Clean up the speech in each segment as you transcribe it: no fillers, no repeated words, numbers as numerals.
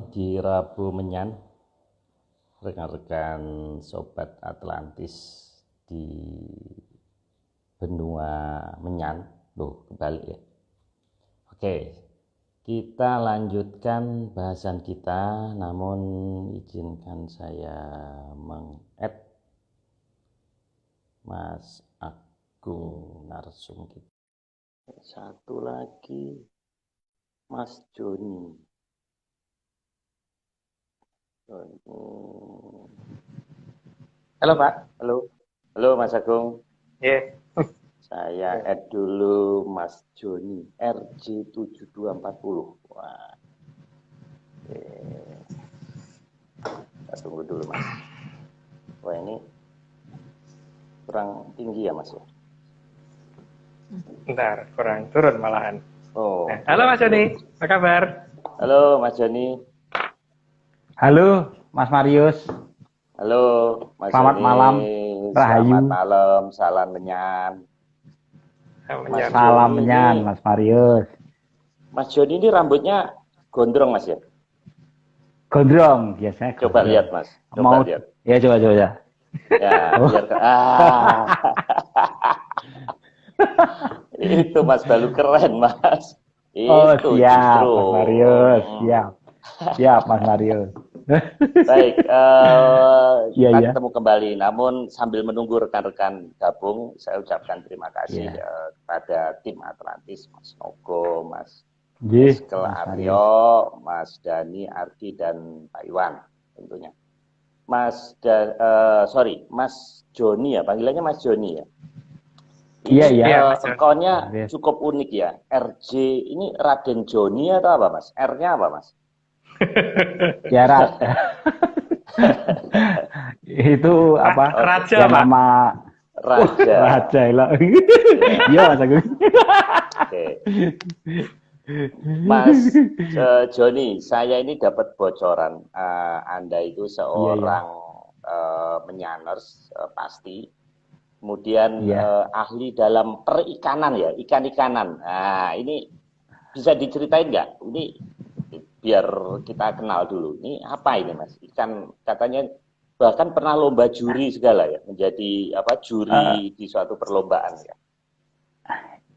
Di Rabu Menyan, rekan-rekan Sobat Atlantis di benua Menyan. Loh, kebalik ya. Oke, kita lanjutkan bahasan kita, namun izinkan saya meng-add Mas Agung narsum kita. Satu lagi, Mas Joni. Halo Pak. Halo Mas Agung. Iya. Saya add dulu Mas Joni RJ7240. Wah. Kita tunggu dulu Mas. Wah, ini kurang tinggi ya Mas ya? Bentar, kurang turun malahan. Oh. Halo Mas Joni, apa kabar? Halo Mas Joni. Halo Mas Marius. Halo Mas Selamat Joni. malam, Rahayu. Selamat malam, salam menyan. Salam menyan Mas Marius. Mas Joni ini rambutnya gondrong Mas ya? Gondrong biasanya. Coba gondrong. lihat Mas. Coba lihat. Ya coba. Ya, biar itu Mas Balu keren Mas. Itu siap justru. Mas Marius, siap Mas Marius. Baik, kita Iya. ketemu kembali. Namun sambil menunggu rekan-rekan gabung, saya ucapkan terima kasih kepada tim Atlantis, Mas Nogo, Mas Eskel Aryo, Mas Dani, Ardi, dan Pak Iwan tentunya. Mas Joni ya, panggilannya Mas Joni ya. Iya. Akunnya cukup unik ya. RJ ini Raden Joni atau apa Mas? R-nya apa Mas? Ya itu apa? Raja, ya, nama Raja lah. Iya Mas Agung. Oke. Mas Joni, saya ini dapat bocoran Anda itu seorang menyaners pasti. Kemudian ahli dalam perikanan ya, ikan-ikanan. Nah, ini bisa diceritain nggak? Ini biar kita kenal dulu. Ini apa ini Mas? Ikan katanya bahkan pernah lomba juri segala ya, menjadi juri di suatu perlombaan ya.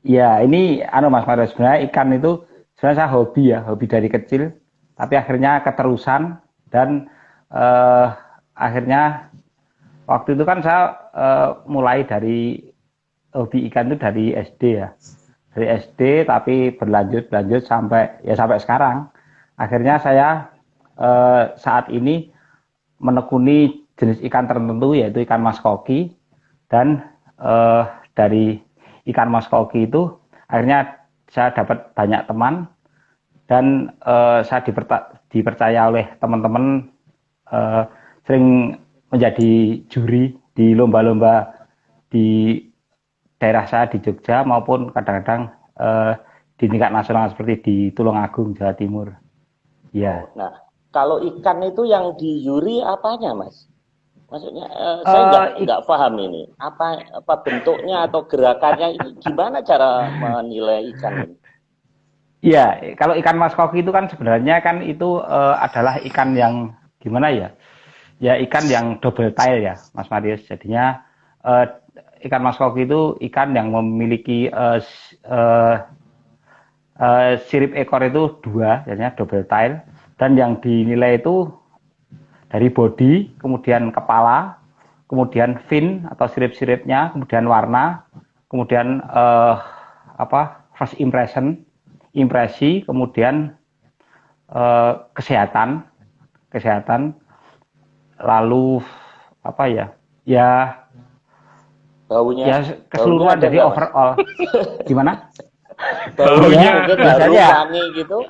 Ya, ini Mas Marius, sebenarnya ikan itu sebenarnya saya hobi dari kecil, tapi akhirnya keterusan dan akhirnya waktu itu kan saya mulai dari hobi ikan itu dari SD ya. Dari SD tapi berlanjut sampai sekarang. Akhirnya saya saat ini menekuni jenis ikan tertentu yaitu ikan mas koki, dan dari ikan mas koki itu akhirnya saya dapat banyak teman dan saya dipercaya oleh teman-teman sering menjadi juri di lomba-lomba di daerah saya di Jogja maupun kadang-kadang di tingkat nasional seperti di Tulungagung, Jawa Timur. Ya. Nah, kalau ikan itu yang di juri apanya, Mas? Maksudnya saya nggak paham ini. Apa bentuknya atau gerakannya ini gimana cara menilai ikan ini? Iya, kalau ikan mas koki itu kan sebenarnya kan itu adalah ikan yang gimana ya? Ya ikan yang double tail ya, Mas Marius. Jadinya ikan mas koki itu ikan yang memiliki sirip ekor itu 2, jadinya double tail, dan yang dinilai itu dari body, kemudian kepala, kemudian fin atau sirip-siripnya, kemudian warna, kemudian first impresi, kemudian kesehatan, lalu baunya, ya keseluruhan dari overall. Gimana? Baunya mungkin harus wangi gitu.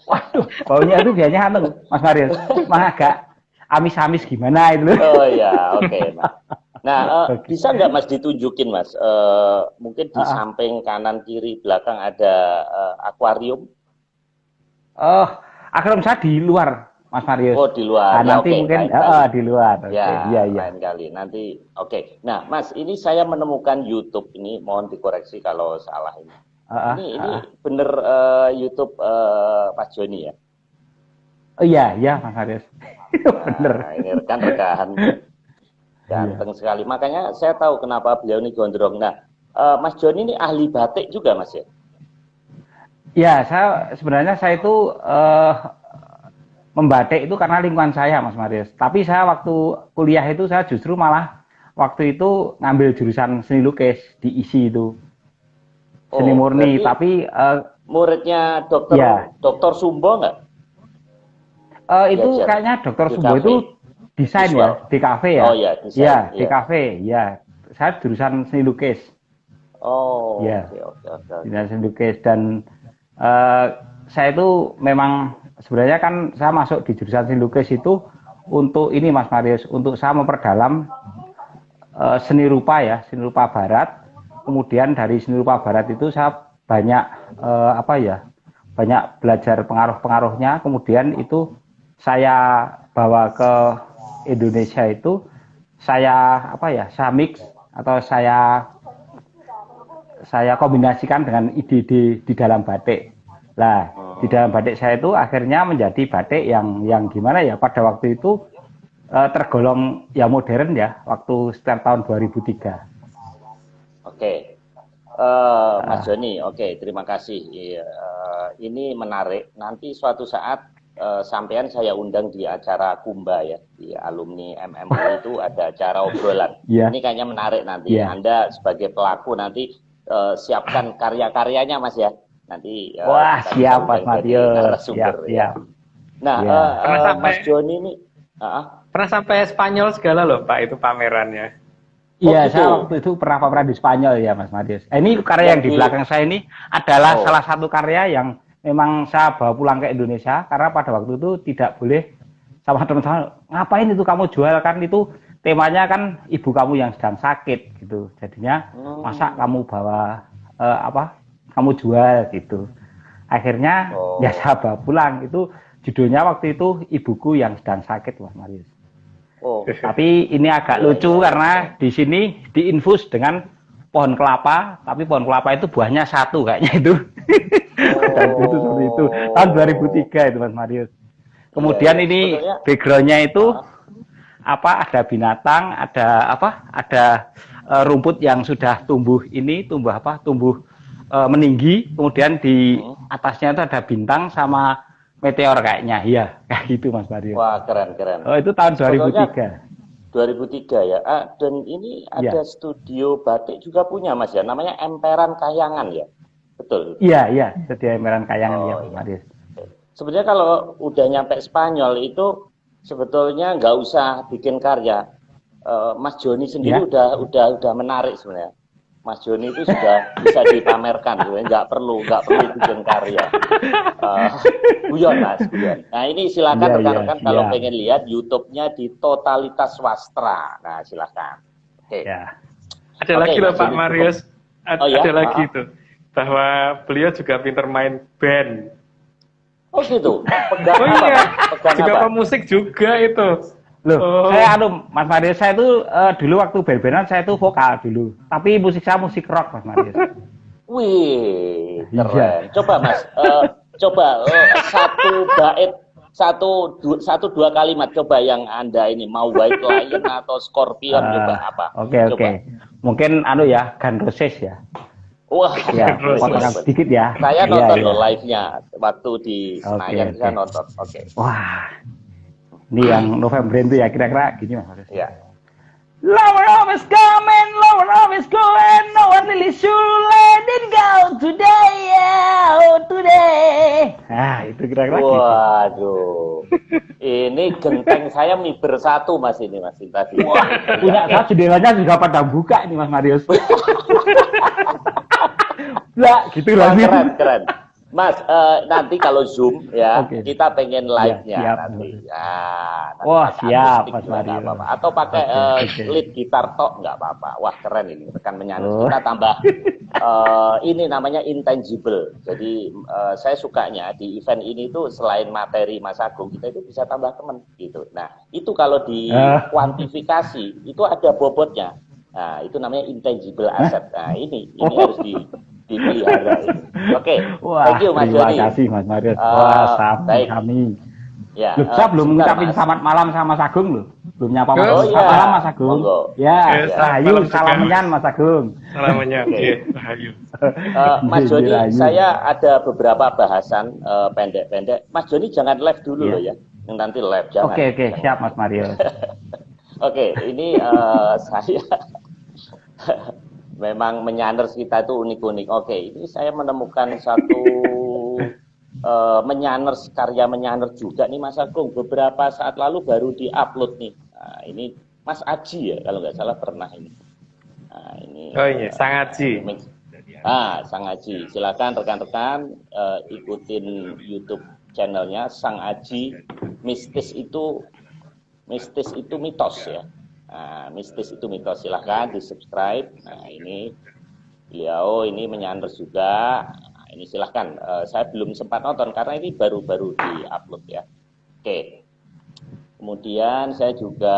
Waduh, baunya itu biasanya Mas Marius, agak amis-amis gimana itu. Oh ya, oke. Nah, bisa nggak Mas ditunjukin Mas? Mungkin di samping kanan, kiri, belakang ada akuarium. Akuarium saya di luar, Mas Marius. Oh, di luar. Nah, nanti mungkin di luar. Ya, lain kali. Nanti, oke. Nah, Mas, ini saya menemukan YouTube ini. Mohon dikoreksi kalau salah ini. Ini bener YouTube Mas Joni ya? Oh iya, iya Mas Marius. Bener. Nah, ini rekan-rekan ganteng sekali. Makanya saya tahu kenapa beliau ini gondrong. Nah, Mas Joni ini ahli batik juga, Mas ya? Ya, saya itu membatik itu karena lingkungan saya, Mas Marius. Tapi saya waktu kuliah itu saya justru malah waktu itu ngambil jurusan seni lukis di ISI itu. Seni murni, tapi muridnya dokter Sumbo nggak? Itu kayaknya dokter Sumbo itu desain ya, di kafe ya. Oh iya, desain. Ya, di kafe, ya. Saya jurusan seni lukis. Oh, ya. Oke. Jurusan seni lukis dan saya itu memang sebenarnya kan saya masuk di jurusan seni lukis itu untuk ini Mas Marius, untuk saya memperdalam seni rupa ya, seni rupa barat. Kemudian dari seni rupa barat itu saya banyak banyak belajar pengaruh-pengaruhnya. Kemudian itu saya bawa ke Indonesia itu saya mix atau saya kombinasikan dengan ide-ide di dalam batik. Nah, di dalam batik saya itu akhirnya menjadi batik yang gimana ya, pada waktu itu tergolong ya modern ya, waktu sekitar tahun 2003. Oke. Mas Joni, oke, terima kasih. Ini menarik. Nanti suatu saat sampean saya undang di acara Kumba ya, di alumni MMU itu ada acara obrolan. Ini kayaknya menarik nanti. Anda sebagai pelaku nanti siapkan karya-karyanya Mas ya. Nanti wah siap Mas Marius. Siap. Nah, Mas Joni ini pernah sampai Spanyol segala loh Pak itu pamerannya. Iya, saya waktu itu pernah di Spanyol ya Mas Marius. Ini karya yang di belakang saya ini adalah salah satu karya yang memang saya bawa pulang ke Indonesia karena pada waktu itu tidak boleh sama teman-teman, ngapain itu kamu jual, kan itu temanya kan ibu kamu yang sedang sakit gitu. Jadinya masa kamu bawa kamu jual gitu. Akhirnya ya saya bawa pulang, itu judulnya waktu itu Ibuku yang Sedang Sakit Mas Marius. Tapi ini agak lucu karena di sini diinfus dengan pohon kelapa, tapi pohon kelapa itu buahnya satu kayaknya itu. Dan itu seperti itu. Tahun 2003 itu Mas Marius. Kemudian ini backgroundnya itu ada binatang, ada rumput yang sudah tumbuh meninggi, kemudian di atasnya itu ada bintang sama meteor kayaknya, iya, kayak gitu Mas Marius. Wah, keren. Oh, itu tahun 2003. 2003 ya. Dan ini ada studio batik juga punya Mas ya, namanya Emperan Kayangan ya. Betul. Iya, studio Emperan Kayangan ya, Mas Marius. Sebenarnya kalau udah nyampe Spanyol itu sebetulnya nggak usah bikin karya. Mas Joni sendiri udah menarik sebenarnya. Mas Joni itu sudah bisa dipamerkan, nggak perlu bikin karya. Guyon. Nah ini silakan rekan-rekan kalau pengen lihat YouTube-nya di Totalitas Wastra. Nah silakan. Oke. Ada lagi loh Pak Marius, ada lagi tuh bahwa beliau juga pinter main band. Oh gitu. Juga pemusik juga itu. Loh, saya Mas Marius, saya itu dulu waktu band-bandan saya itu vokal dulu. Tapi musik saya musik rock Mas Marius. Wih, keren. Coba Mas, satu bait, satu dua kalimat coba yang Anda ini mau White Lion atau Scorpion coba apa? Oke. Mungkin Gun Roses ya. Wah, ya, potongan sedikit ya. Saya nonton live-nya waktu di Senayan, saya nonton. Wah. Ini yang November itu ya, kira-kira gini Mas Marius. Iya. Love is coming, love is going, no one really should let it go today, today. Nah, itu kira-kira gitu. Waduh. Ini genteng saya miber satu Mas ini Mas tadi. Wah, punya saya jendelanya juga pada buka ini Mas Marius. Lah, gitu lah. Keren. Mas, nanti kalau Zoom ya, kita pengen live-nya nanti. Wah, siap Mas Mario. Atau pakai lead gitar tok nggak apa-apa. Wah, keren ini. Rekan menyanyi kita tambah ini namanya intangible. Jadi saya sukanya di event ini tuh selain materi Mas Agung, kita itu bisa tambah teman gitu. Nah, itu kalau di kuantifikasi itu ada bobotnya. Nah, itu namanya intangible asset. Nah, ini harus dipelihara. Oke. Thank you Mas Joni. Terima kasih Mas Marius. Wah, sampai kami. Ya, saya belum ngucapin selamat malam sama Mas Agung loh. Belum nyapa Mas. Selamat malam Mas Agung. Ya, Rahayu, salamannya Mas Agung. Salamannya, Rahayu. Mas Joni, saya ada beberapa bahasan pendek-pendek. Mas Joni jangan live dulu loh ya. Yang nanti live jangan. Oke, siap Mas Mario. Oke, ini saya memang menyanners kita itu unik-unik. Oke, ini saya menemukan satu menyanners, karya menyanners juga nih Mas Agung. Beberapa saat lalu baru di-upload nih. Nah, ini Mas Aji ya, kalau nggak salah pernah ini. Nah, ini. Oh iya, Sang Aji. Sang Aji. Silakan rekan-rekan ikutin YouTube channelnya Sang Aji. Mistis itu mitos ya. Nah, mistis itu mitos. Silahkan di subscribe. Nah, ini beliau ini menyanners juga. Nah, ini silahkan. Saya belum sempat nonton karena ini baru-baru di-upload ya. Oke. Kemudian saya juga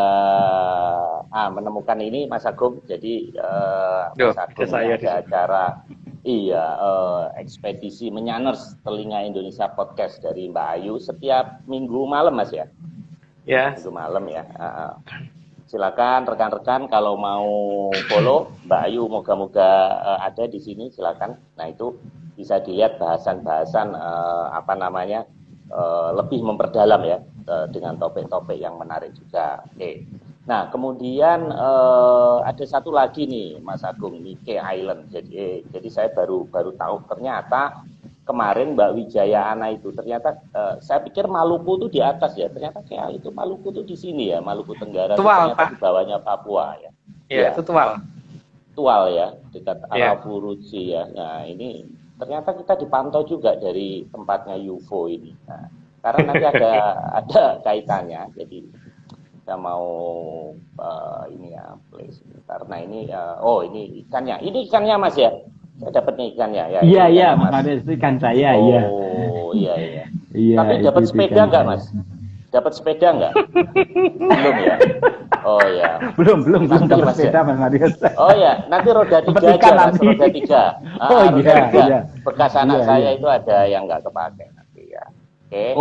menemukan ini Mas Agung. Jadi Mas Agung ada acara ekspedisi menyanners Telinga Indonesia Podcast dari Mbak Ayu setiap minggu malam Mas ya. Ya. Minggu malam ya. Silakan rekan-rekan kalau mau follow Mbak Ayu, moga-moga ada di sini silakan. Nah itu bisa dilihat bahasan-bahasan lebih memperdalam ya dengan topik-topik yang menarik juga. Oke. Nah kemudian ada satu lagi nih Mas Agung, Nike Island. Jadi saya baru tahu ternyata kemarin Mbak Wijaya Ana itu ternyata saya pikir Maluku tuh di atas ya, ternyata kayak itu Maluku tuh di sini ya, Maluku Tenggara Tual, ternyata di bawahnya Papua ya. Iya, itu Tual. Tual ya, dekat Arafuruci ya. Nah ini ternyata kita dipantau juga dari tempatnya UFO ini. Nah, karena nanti ada kaitannya, jadi kita mau ini ya play sebentar. Nah ini ini ikannya Mas ya. Saya dapat nih ikannya ya. Iya, Mas. Itu ikan saya, iya. Oh, iya. Tapi dapat sepeda enggak, Mas? Dapat sepeda enggak? Belum ya? Oh ya. Belum dapat sepeda, Mas Marius. Oh ya, nanti roda 3 aja, Mas, roda 3. Roda 3. Bekas anak saya itu ada yang enggak kepake nanti ya. Oke.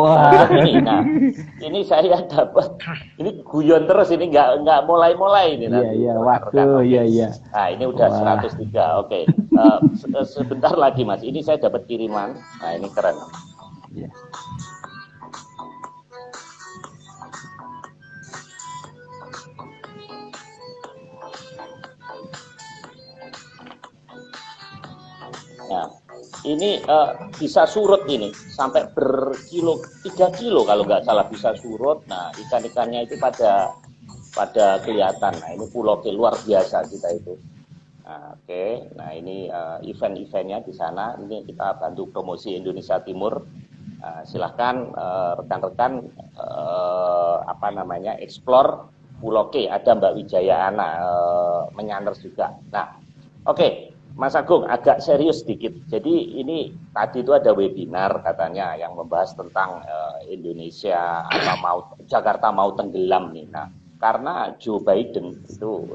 Ini saya dapat. Ini guyon terus ini enggak mulai ini nanti. Iya, waduh, iya. Nah, ini udah 103. Oke. Sebentar lagi Mas, ini saya dapat kiriman. Nah ini keren. Yeah. Nah ini bisa surut ini sampai 3 kilo kalau nggak salah bisa surut. Nah ikan-ikannya itu pada kelihatan. Nah ini pulau luar biasa kita itu. Nah, oke. Nah ini event-eventnya di sana. Ini kita bantu promosi Indonesia Timur. Silahkan rekan-rekan explore Pulau K. Ada Mbak Wijaya Ana menyanners juga. Nah, oke. Mas Agung agak serius sedikit. Jadi ini tadi itu ada webinar katanya yang membahas tentang Indonesia Jakarta mau tenggelam nih. Nah, karena Joe Biden itu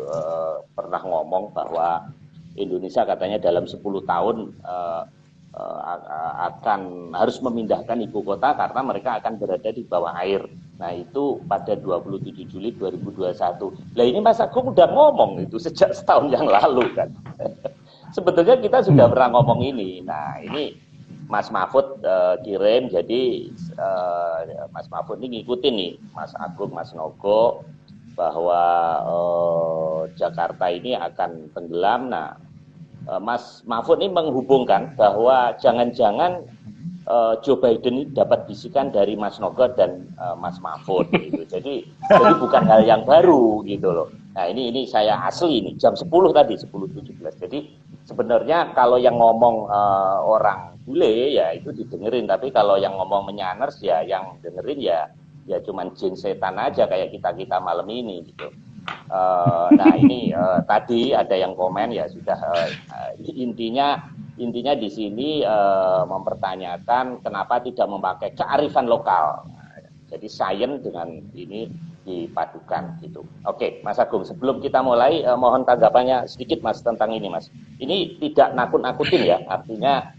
pernah ngomong bahwa Indonesia katanya dalam 10 tahun akan harus memindahkan ibu kota karena mereka akan berada di bawah air. Nah itu pada 27 Juli 2021. Nah ini Mas Agung udah ngomong itu sejak setahun yang lalu kan. Sebetulnya kita sudah pernah ngomong ini. Nah ini Mas Mahfud kirim, jadi Mas Mahfud ini ngikutin nih Mas Agung, Mas Nogo bahwa Jakarta ini akan tenggelam. Nah Mas Mahfud ini menghubungkan bahwa jangan-jangan Joe Biden ini dapat bisikan dari Mas Nogo dan Mas Mahfud gitu. Jadi bukan hal yang baru gitu loh. Nah ini saya asli ini jam 10 tadi 10.17. Jadi sebenarnya kalau yang ngomong orang bule ya itu didengerin, tapi kalau yang ngomong menyanners ya yang dengerin ya cuman jin setan aja kayak kita malam ini gitu. Nah ini tadi ada yang komen ya sudah intinya di sini mempertanyakan kenapa tidak memakai kearifan lokal. Jadi sains dengan ini dipadukan gitu. Oke, Mas Agung, sebelum kita mulai mohon tanggapannya sedikit Mas tentang ini Mas. Ini tidak nakut-nakutin ya, artinya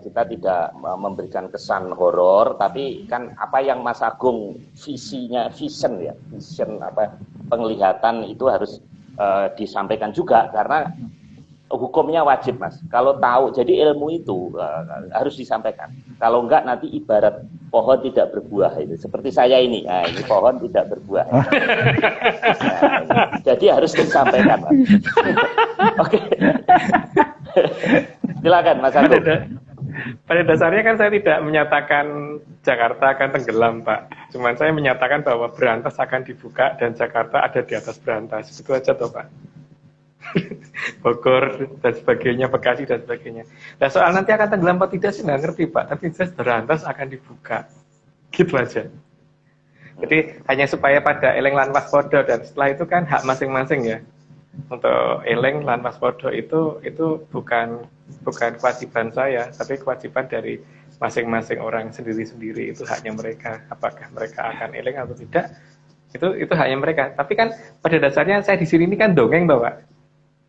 kita tidak memberikan kesan horor, tapi kan apa yang Mas Agung vision apa penglihatan itu harus disampaikan juga, karena hukumnya wajib, Mas. Kalau tahu, jadi ilmu itu harus disampaikan. Kalau enggak nanti ibarat pohon tidak berbuah itu. Seperti saya ini, nah, ini pohon tidak berbuah. Nah, jadi harus disampaikan, Mas. Oke. Silakan, Mas Agung. Pada dasarnya kan saya tidak menyatakan Jakarta akan tenggelam, Pak. Cuman saya menyatakan bahwa Berantas akan dibuka dan Jakarta ada di atas Berantas. Itu aja toh, Pak. Bogor dan sebagainya, Bekasi dan sebagainya. Nah, soal nanti akan tenggelam atau tidak sih nggak ngerti, Pak. Tapi Berantas akan dibuka, gitu aja. Jadi hanya supaya pada eleng lan waspada, dan setelah itu kan hak masing-masing ya. Untuk eleng lan waspada itu bukan kewajiban saya, tapi kewajiban dari masing-masing orang sendiri-sendiri. Itu haknya mereka. Apakah mereka akan eleng atau tidak? Itu haknya mereka. Tapi kan pada dasarnya saya di sini ini kan dongeng, Pak.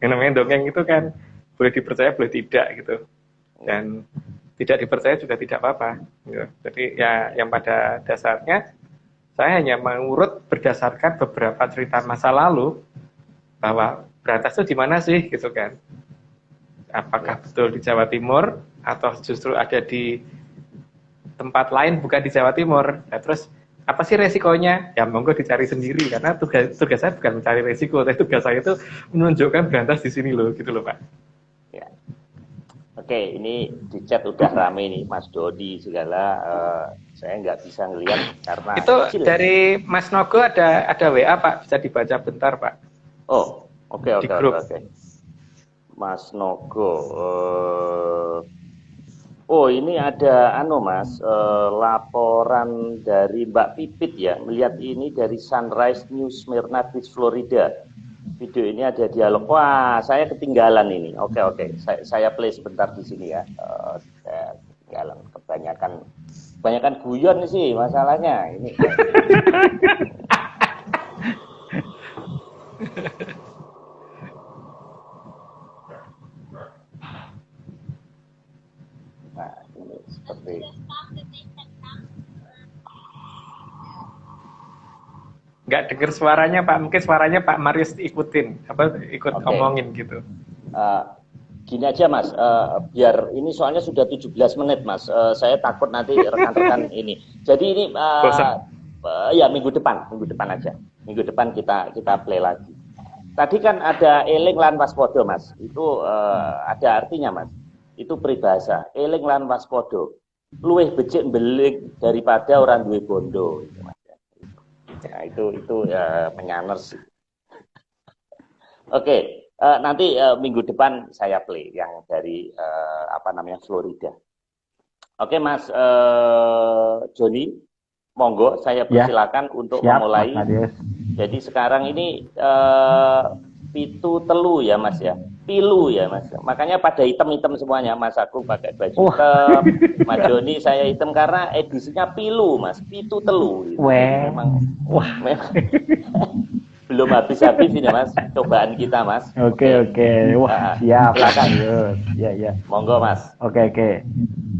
Yang namanya dongeng itu kan boleh dipercaya, boleh tidak gitu. Dan tidak dipercaya juga tidak apa-apa. Gitu. Jadi ya yang pada dasarnya saya hanya mengurut berdasarkan beberapa cerita masa lalu bahwa Berantas itu di mana sih gitu kan. Apakah betul di Jawa Timur atau justru ada di tempat lain bukan di Jawa Timur. Nah, terus apa sih resikonya? Ya monggo dicari sendiri, karena tugas saya bukan mencari resiko, tapi tugas saya itu menunjukkan Berantas di sini loh, gitu loh, Pak. Ya. Oke, ini di chat udah rame nih, Mas Dodi segala. Saya nggak bisa ngelihat karena itu kecil. Dari Mas Nogo ada WA, Pak, bisa dibaca bentar, Pak. Oh, oke. Mas Nogo. Oh, ini ada Mas, laporan dari Mbak Pipit ya, melihat ini dari Sunrise News Smyrna Beach, Florida. Video ini ada dialog. Wah, saya ketinggalan ini. Oke. Saya play sebentar di sini ya. Saya ketinggalan. Kebanyakan guyon sih masalahnya ini. Seperti nggak dengar suaranya, Pak. Mungkin suaranya Pak Marius ikut ngomongin gitu. Gini aja, Mas, biar ini soalnya sudah 17 menit, Mas. Saya takut nanti rekan-rekan ini. Jadi ini ya minggu depan aja. Minggu depan kita play lagi. Tadi kan ada eling lan waspada, Mas. Itu ada artinya, Mas. Itu peribahasa, eling lan waspada, luwih becik belik daripada orang duwe bondo. Ya, itu ya menyanners. Oke, nanti minggu depan saya play yang dari Florida. Oke, Mas Joni, monggo saya persilakan untuk memulai. Jadi sekarang ini pitu telu ya, Mas ya. Pilu ya, Mas. Makanya pada hitam-hitam semuanya. Mas Agung pakai baju hitam, Mas Joni saya hitam karena edisinya pilu, Mas. Pitu telu. Gitu. Memang belum habis-habis ini, Mas. Cobaan kita, Mas. Oke. Wah, siap. Silakan. Ya. Monggo, Mas. Oke.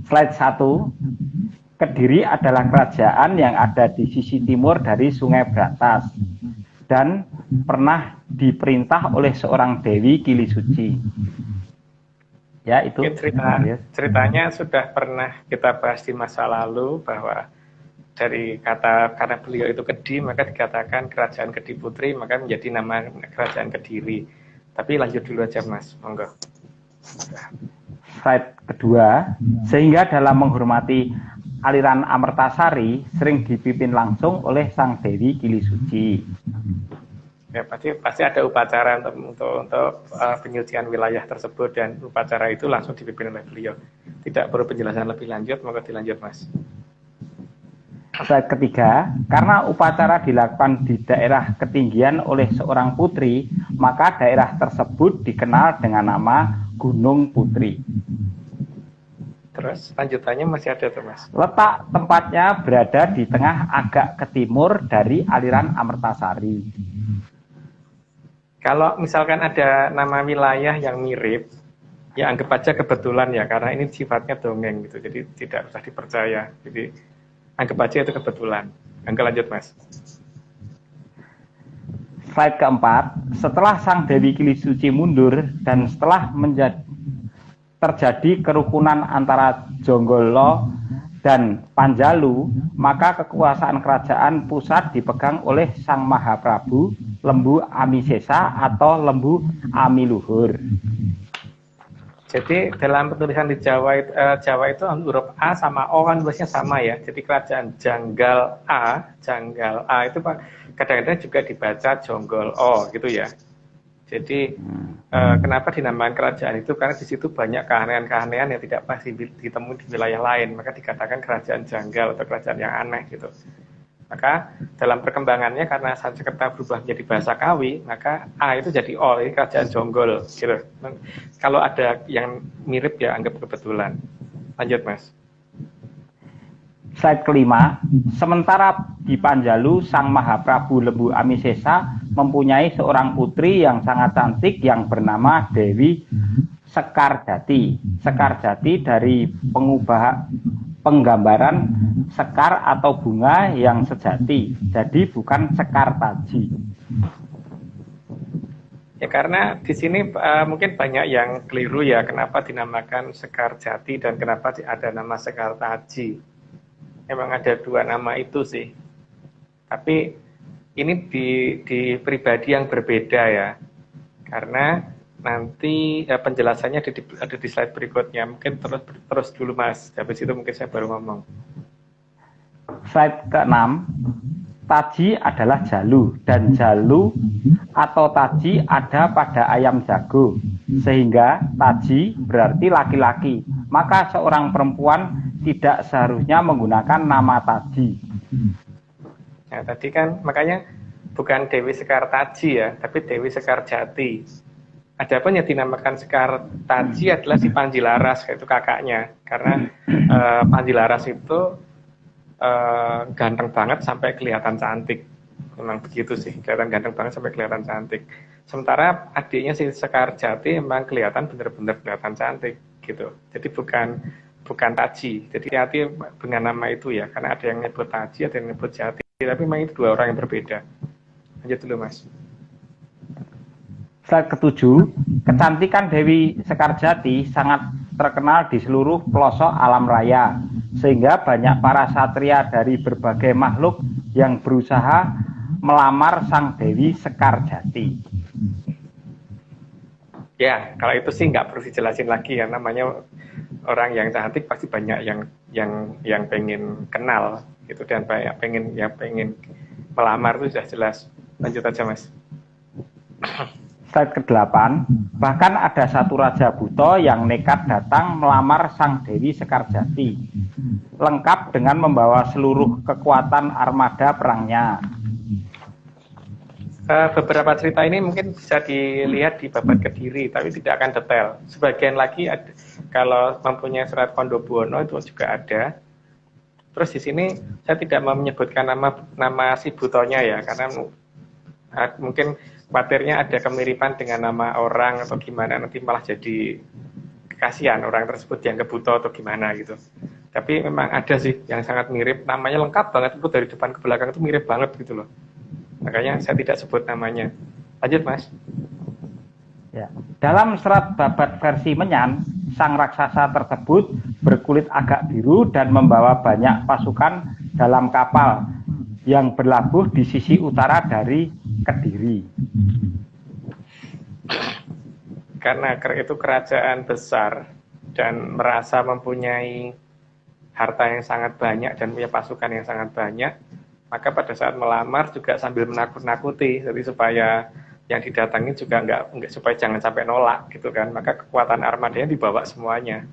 Slide 1. Kediri adalah kerajaan yang ada di sisi timur dari Sungai Berantas dan pernah diperintah oleh seorang Dewi Kili Suci. Ya, itu ceritanya sudah pernah kita bahas di masa lalu, bahwa dari kata karena beliau itu Kedi, maka dikatakan kerajaan Kedi Putri, maka menjadi nama kerajaan Kediri. Tapi lanjut dulu aja, Mas, monggo. Slide kedua, sehingga dalam menghormati aliran Amertasari sering dipimpin langsung oleh Sang Dewi Kili Suci. Ya, pasti ada upacara untuk penyucian wilayah tersebut, dan upacara itu langsung dipimpin oleh beliau. Tidak perlu penjelasan lebih lanjut, maka dilanjut, Mas. Slide ketiga, karena upacara dilakukan di daerah ketinggian oleh seorang putri, maka daerah tersebut dikenal dengan nama Gunung Putri. Terus lanjutannya masih ada tuh, Mas. Letak tempatnya berada di tengah agak ke timur dari aliran Amertasari. Kalau misalkan ada nama wilayah yang mirip, Ya anggap aja kebetulan ya, karena ini sifatnya dongeng gitu, jadi tidak usah dipercaya. Jadi anggap aja itu kebetulan. Angga lanjut Mas. Slide keempat, setelah Sang Dewi Kilisuci mundur dan setelah terjadi kerukunan antara Jonggolo dan Panjalu, maka kekuasaan kerajaan pusat dipegang oleh Sang Mahaprabu Lembu Amisesa atau Lembu Amiluhur. Jadi dalam penulisan di Jawa itu huruf A sama O kan biasanya sama ya. Jadi kerajaan Janggal A itu kadang-kadang juga dibaca Jonggol O gitu ya. Jadi kenapa dinamakan kerajaan itu? Karena di situ banyak keanehan-keanehan yang tidak pasti ditemui di wilayah lain. Maka dikatakan kerajaan janggal atau kerajaan yang aneh gitu. Maka dalam perkembangannya karena Sanskerta berubah menjadi bahasa Kawi, maka A itu jadi O, ini kerajaan Jonggol gitu. Kalau ada yang mirip ya anggap kebetulan. Lanjut Mas. Slide kelima, sementara di Panjalu, Sang Mahaprabu Lembu Amisesa mempunyai seorang putri yang sangat cantik yang bernama Dewi Sekarjati. Sekarjati dari penggambaran sekar atau bunga yang sejati, jadi bukan sekar taji. Ya karena di sini mungkin banyak yang keliru ya, kenapa dinamakan Sekarjati dan kenapa ada nama Sekar Taji. Memang ada dua nama itu sih. Tapi ini di pribadi yang berbeda ya. Karena nanti penjelasannya ada di slide berikutnya. Mungkin terus dulu Mas. Habis itu mungkin saya baru ngomong. Slide ke-6. Taji adalah jalu dan jalu atau taji ada pada ayam jago. Sehingga taji berarti laki-laki. Maka seorang perempuan tidak seharusnya menggunakan nama taji. Nah, tadi kan makanya bukan Dewi Sekar Taji ya, tapi Dewi Sekar Jati. Adapun yang dinamakan Sekar Taji adalah si Panjilaras, yaitu kakaknya. Karena Panjilaras itu ganteng banget sampai kelihatan cantik. Memang begitu sih, kelihatan ganteng banget sampai kelihatan cantik. Sementara adiknya si Sekar Jati memang kelihatan benar-benar kelihatan cantik gitu. Jadi bukan Taji. Jadi hati dengan nama itu ya, karena ada yang nyebut Taji, ada yang nyebut Jati. Tapi memang itu dua orang yang berbeda. Lanjut dulu Mas. Slide ke-7, kecantikan Dewi Sekarjati sangat terkenal di seluruh pelosok alam raya, sehingga banyak para satria dari berbagai makhluk yang berusaha melamar Sang Dewi Sekarjati. Ya, kalau itu sih nggak perlu dijelasin lagi ya, namanya orang yang cantik pasti banyak yang pengen kenal gitu, dan banyak pengen melamar itu sudah jelas. Lanjut aja Mas. Slide ke-8, bahkan ada satu raja buto yang nekat datang melamar Sang Dewi Sekarjati, lengkap dengan membawa seluruh kekuatan armada perangnya. Beberapa cerita ini mungkin bisa dilihat di Babat Kediri, tapi tidak akan detail. Sebagian lagi ada, kalau mempunyai surat Kondobuwono itu juga ada. Terus di sini saya tidak mau menyebutkan nama si butonya ya, karena mungkin khawatirnya ada kemiripan dengan nama orang atau gimana, nanti malah jadi kasihan orang tersebut dianggap buto atau gimana gitu. Tapi memang ada sih yang sangat mirip, namanya lengkap banget, itu dari depan ke belakang itu mirip banget gitu loh. Makanya saya tidak sebut namanya. Lanjut Mas. Ya. Dalam serat Babat versi Menyan, sang raksasa tersebut berkulit agak biru dan membawa banyak pasukan dalam kapal yang berlabuh di sisi utara dari Kediri. Karena itu kerajaan besar dan merasa mempunyai harta yang sangat banyak dan punya pasukan yang sangat banyak, maka pada saat melamar juga sambil menakut-nakuti, jadi supaya yang didatangi juga enggak supaya jangan sampai nolak gitu kan, maka kekuatan armadanya dibawa semuanya.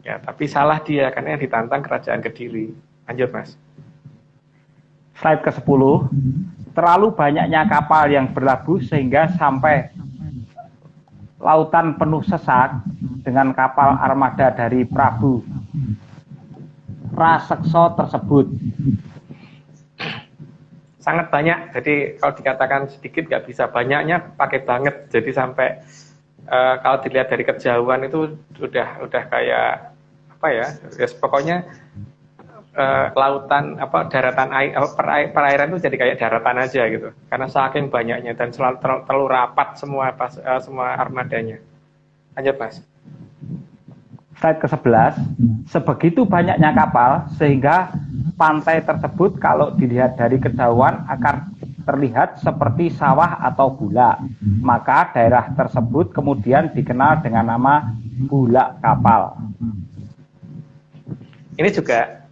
Ya, tapi salah dia karena yang ditantang kerajaan Kediri. Lanjut Mas. Slide ke-10, terlalu banyaknya kapal yang berlabuh sehingga sampai lautan penuh sesak dengan kapal armada dari Prabu Rasekso tersebut. Sangat banyak, jadi kalau dikatakan sedikit nggak bisa, banyaknya pakai banget, jadi sampai kalau dilihat dari kejauhan itu udah kayak apa ya? Pokoknya lautan daratan air perairan itu jadi kayak daratan aja gitu. Karena saking banyaknya dan terlalu rapat semua armadanya. Lanjut Mas. Slide ke-11, sebegitu banyaknya kapal sehingga pantai tersebut kalau dilihat dari kejauhan akan terlihat seperti sawah atau bulak. Maka daerah tersebut kemudian dikenal dengan nama bulak kapal. Ini juga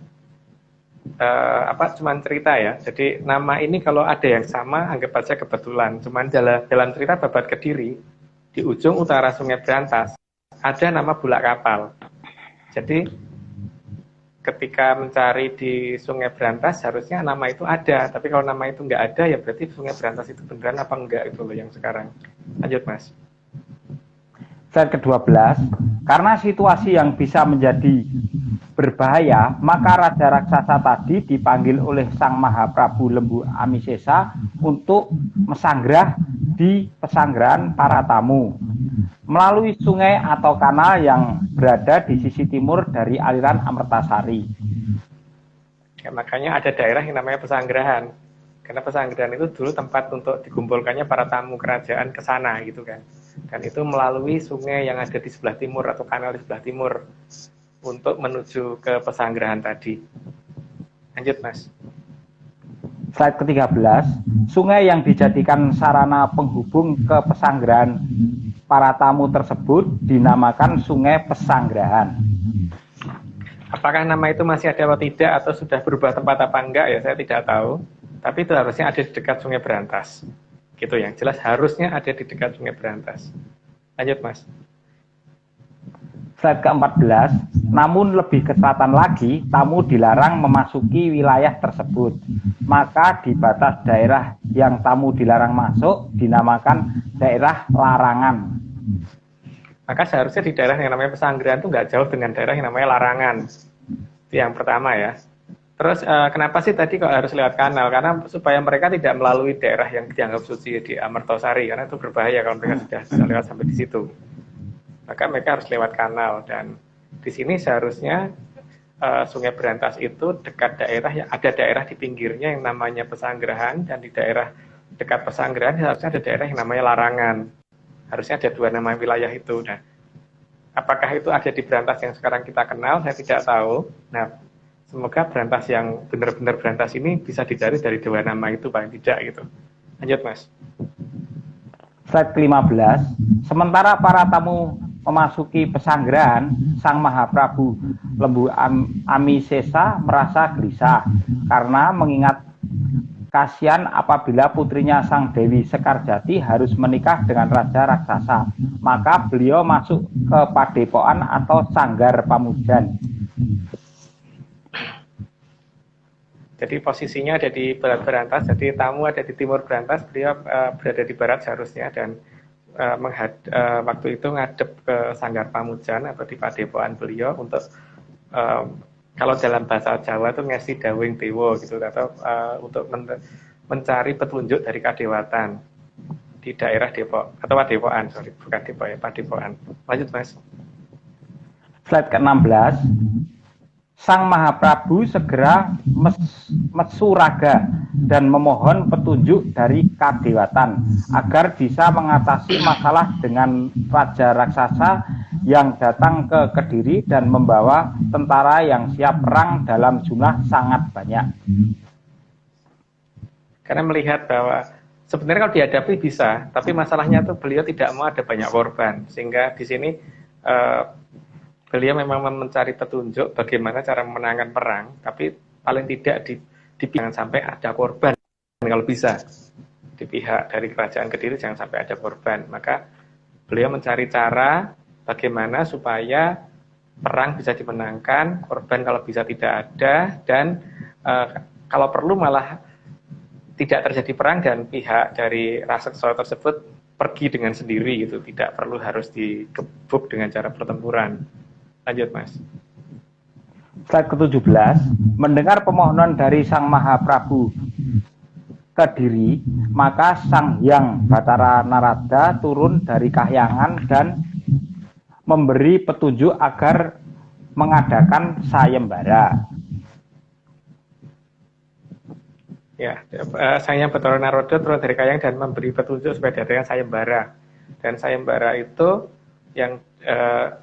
cuman cerita ya. Jadi nama ini kalau ada yang sama anggap aja kebetulan. Cuman dalam cerita Babat Kediri di ujung utara Sungai Brantas ada nama bulak kapal. Jadi ketika mencari di Sungai Brantas harusnya nama itu ada, tapi kalau nama itu nggak ada ya berarti Sungai Brantas itu beneran apa enggak itu loh yang sekarang. Lanjut Mas. Slide ke-12, karena situasi yang bisa menjadi berbahaya, maka Raja Raksasa tadi dipanggil oleh Sang Mahaprabu Lembu Amisesa untuk mesanggrah di pesanggrahan para tamu melalui sungai atau kanal yang berada di sisi timur dari aliran Amertasari. Ya, makanya ada daerah yang namanya pesanggrahan. Karena pesanggrahan itu dulu tempat untuk dikumpulkannya para tamu kerajaan ke sana gitu kan. Dan itu melalui sungai yang ada di sebelah timur atau kanal di sebelah timur untuk menuju ke pesanggrahan tadi. Lanjut Mas. Slide ke-13, sungai yang dijadikan sarana penghubung ke pesanggrahan para tamu tersebut dinamakan Sungai Pesanggrahan. Apakah nama itu masih ada atau tidak atau sudah berubah tempat apa enggak ya saya tidak tahu. Tapi itu harusnya ada di dekat Sungai Brantas. Gitu yang jelas harusnya ada di dekat Sungai Brantas. Lanjut Mas. Slide ke-14, namun lebih ke selatan lagi, tamu dilarang memasuki wilayah tersebut. Maka di batas daerah yang tamu dilarang masuk dinamakan daerah larangan. Maka seharusnya di daerah yang namanya pesanggrahan itu nggak jauh dengan daerah yang namanya larangan. Itu yang pertama ya. Terus kenapa sih tadi kok harus lewat kanal? Karena supaya mereka tidak melalui daerah yang dianggap suci di Amertasari, karena itu berbahaya kalau mereka sudah lewat sampai di situ. Maka mereka harus lewat kanal dan di sini seharusnya Sungai Brantas itu dekat daerah yang ada daerah di pinggirnya yang namanya pesanggrahan dan di daerah dekat pesanggrahan harusnya ada daerah yang namanya larangan. Harusnya ada dua nama wilayah itu. Nah, apakah itu ada di Brantas yang sekarang kita kenal? Saya tidak tahu. Nah, semoga Brantas yang benar-benar Brantas ini bisa dicari dari dua nama itu paling tidak gitu. Lanjut Mas. Slide ke-15, sementara para tamu memasuki pesanggrahan, Sang Mahaprabu Lembu Amisesa merasa gelisah karena mengingat kasihan apabila putrinya Sang Dewi Sekarjati harus menikah dengan Raja Raksasa. Maka beliau masuk ke Padepokan atau Sanggar Pamujan. Jadi posisinya ada di barat Brantas, jadi tamu ada di timur Brantas, beliau berada di barat seharusnya dan waktu itu ngadep ke Sanggar Pamujan atau di Padepokan beliau untuk kalau dalam bahasa Jawa itu ngesi dawing dewa gitu atau untuk mencari petunjuk dari kadewatan di daerah Depok atau Padepokan, sorry bukan Depok ya, Padepokan. Lanjut Mas. Slide ke-16. Sang Mahaprabu segera mesuraga dan memohon petunjuk dari kadewatan agar bisa mengatasi masalah dengan Raja Raksasa yang datang ke Kediri dan membawa tentara yang siap perang dalam jumlah sangat banyak. Karena melihat bahwa sebenarnya kalau dihadapi bisa, tapi masalahnya tuh beliau tidak mau ada banyak korban, sehingga di sini beliau memang mencari petunjuk bagaimana cara memenangkan perang, tapi paling tidak di jangan sampai ada korban kalau bisa. Di pihak dari kerajaan Kediri jangan sampai ada korban. Maka beliau mencari cara bagaimana supaya perang bisa dimenangkan, korban kalau bisa tidak ada, dan kalau perlu malah tidak terjadi perang dan pihak dari raksasa tersebut pergi dengan sendiri gitu, tidak perlu harus digebuk dengan cara pertempuran. Lanjut Mas. Slide ke-17, mendengar pemohonan dari Sang Mahaprabu Kediri, maka Sang Hyang Bathara Narada turun dari kahyangan dan memberi petunjuk agar mengadakan sayembara. Ya, Sang Hyang Bathara Narada turun dari kahyangan dan memberi petunjuk supaya diadakan sayembara. Dan sayembara itu yang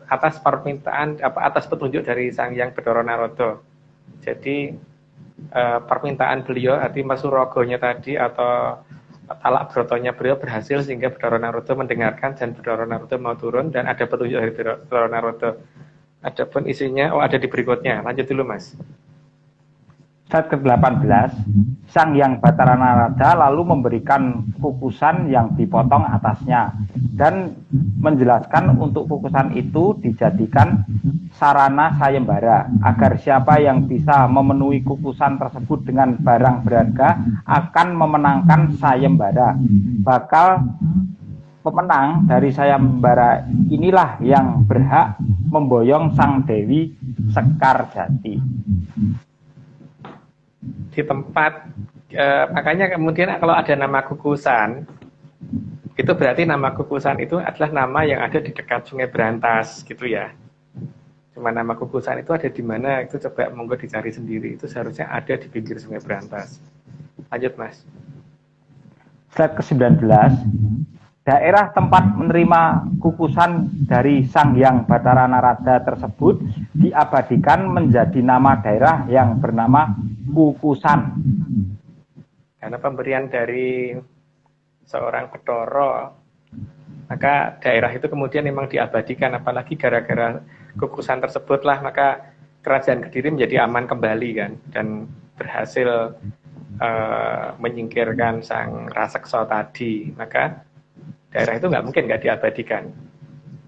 atas permintaan atas petunjuk dari Sang Hyang Bathara Narada. Jadi permintaan beliau, arti Masurogonya tadi atau talak brotonya beliau berhasil sehingga Bathara Narada mendengarkan dan Bathara Narada mau turun dan ada petunjuk dari Bathara Narada. Adapun isinya ada di berikutnya. Lanjut dulu Mas. Slide ke-18, Sang Hyang Bathara Narada lalu memberikan kukusan yang dipotong atasnya dan menjelaskan untuk kukusan itu dijadikan sarana sayembara agar siapa yang bisa memenuhi kukusan tersebut dengan barang berharga akan memenangkan sayembara. Bakal pemenang dari sayembara inilah yang berhak memboyong Sang Dewi Sekarjati. Di tempat makanya kemudian kalau ada nama kukusan itu berarti nama kukusan itu adalah nama yang ada di dekat Sungai Berantas gitu ya. Cuma nama kukusan itu ada di mana itu coba monggo dicari sendiri, itu seharusnya ada di pinggir Sungai Berantas. Lanjut Mas. Slide ke-19, daerah tempat menerima kukusan dari Sang Hyang Bathara Narada tersebut diabadikan menjadi nama daerah yang bernama Kukusan. Karena pemberian dari seorang Bathara, maka daerah itu kemudian memang diabadikan, apalagi gara-gara kukusan tersebutlah maka kerajaan Kediri menjadi aman kembali kan, dan berhasil menyingkirkan Sang Raseksa tadi. Maka daerah itu nggak mungkin nggak diabadikan.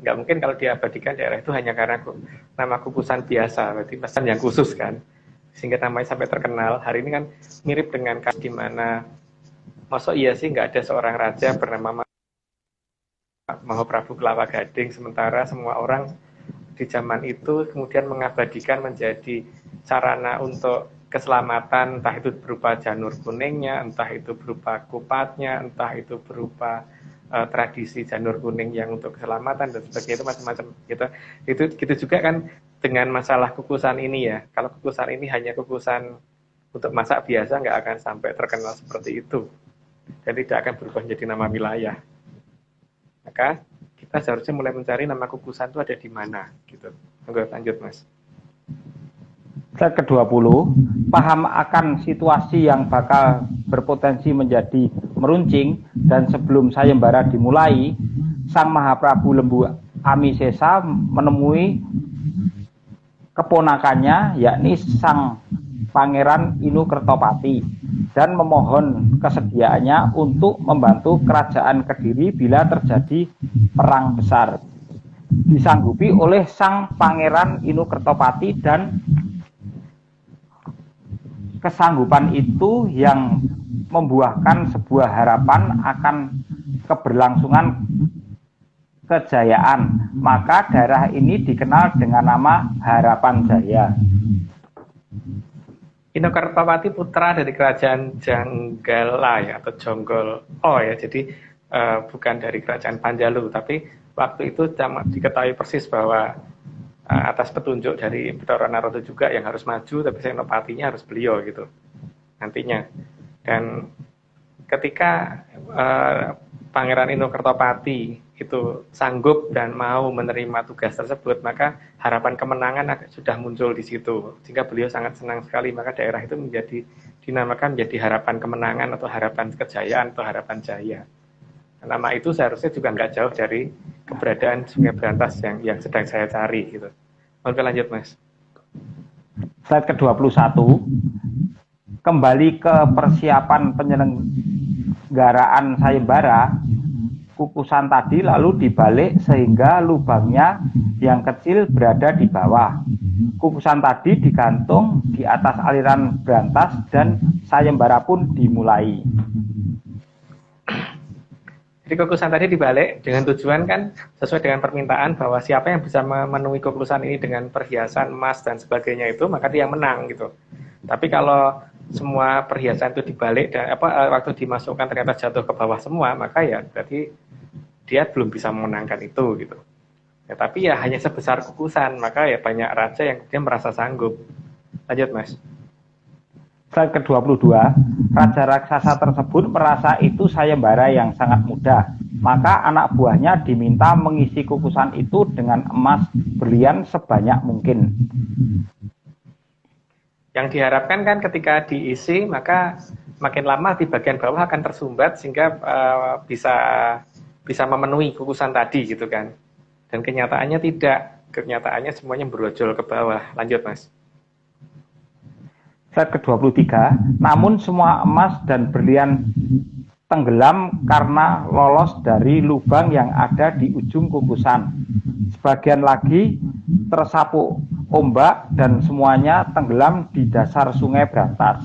Nggak mungkin kalau diabadikan daerah itu hanya karena nama kukusan biasa, berarti pesan yang khusus kan, sehingga namanya sampai terkenal. Hari ini kan mirip dengan kasus di mana, masuk iya sih nggak ada seorang raja bernama Mahaprabu Kelawa Gading, sementara semua orang di zaman itu kemudian mengabadikan menjadi sarana untuk keselamatan, entah itu berupa janur kuningnya, entah itu berupa kupatnya, entah itu berupa tradisi janur kuning yang untuk keselamatan dan sebagainya, itu macam-macam gitu. Itu gitu juga kan dengan masalah kukusan ini ya. Kalau kukusan ini hanya kukusan untuk masak biasa, nggak akan sampai terkenal seperti itu dan tidak akan berubah menjadi nama wilayah. Maka kita seharusnya mulai mencari nama kukusan itu ada di mana gitu. Lanjut Mas. Slide ke-20, paham akan situasi yang bakal berpotensi menjadi meruncing dan sebelum sayembara dimulai, Sang Mahaprabu Lembu Amisesa menemui keponakannya yakni Sang Pangeran Inu Kertopati dan memohon kesediaannya untuk membantu kerajaan Kediri bila terjadi perang besar. Disanggupi oleh Sang Pangeran Inu Kertopati dan kesanggupan itu yang membuahkan sebuah harapan akan keberlangsungan kejayaan. Maka daerah ini dikenal dengan nama Harapan Jaya. Inu Kertopati putra dari kerajaan Janggala ya, atau Jonggol ya, jadi bukan dari kerajaan Panjalu, tapi waktu itu diketahui persis bahwa atas petunjuk dari Bathara Narada juga yang harus maju, tapi senopatinya harus beliau gitu nantinya. Dan ketika Pangeran Inu Kertopati itu sanggup dan mau menerima tugas tersebut, maka harapan kemenangan sudah muncul di situ, sehingga beliau sangat senang sekali. Maka daerah itu dinamakan menjadi harapan kemenangan atau harapan kejayaan atau harapan jaya. Nama itu seharusnya juga nggak jauh dari keberadaan Sungai Berantas yang sedang saya cari gitu. Oke lanjut Mas. Slide ke-21, kembali ke persiapan penyelenggaraan sayembara. Kukusan tadi lalu dibalik sehingga lubangnya yang kecil berada di bawah. Kukusan tadi digantung di atas aliran Berantas dan sayembara pun dimulai. Jadi kukusan tadi dibalik dengan tujuan kan sesuai dengan permintaan bahwa siapa yang bisa memenuhi kukusan ini dengan perhiasan emas dan sebagainya itu, maka dia menang gitu. Tapi kalau semua perhiasan itu dibalik dan waktu dimasukkan ternyata jatuh ke bawah semua, maka ya berarti dia belum bisa memenangkan itu gitu. Ya, tapi ya hanya sebesar kukusan, maka ya banyak raja yang dia merasa sanggup. Lanjut Mas. Slide ke-22, raja raksasa tersebut merasa itu sayembara yang sangat mudah. Maka anak buahnya diminta mengisi kukusan itu dengan emas berlian sebanyak mungkin. Yang diharapkan kan ketika diisi, maka makin lama di bagian bawah akan tersumbat sehingga bisa memenuhi kukusan tadi gitu kan. Dan kenyataannya tidak. Kenyataannya semuanya berojol ke bawah. Lanjut Mas. Slide ke-23, namun semua emas dan berlian tenggelam karena lolos dari lubang yang ada di ujung kukusan. Sebagian lagi tersapu ombak dan semuanya tenggelam di dasar sungai Brantas.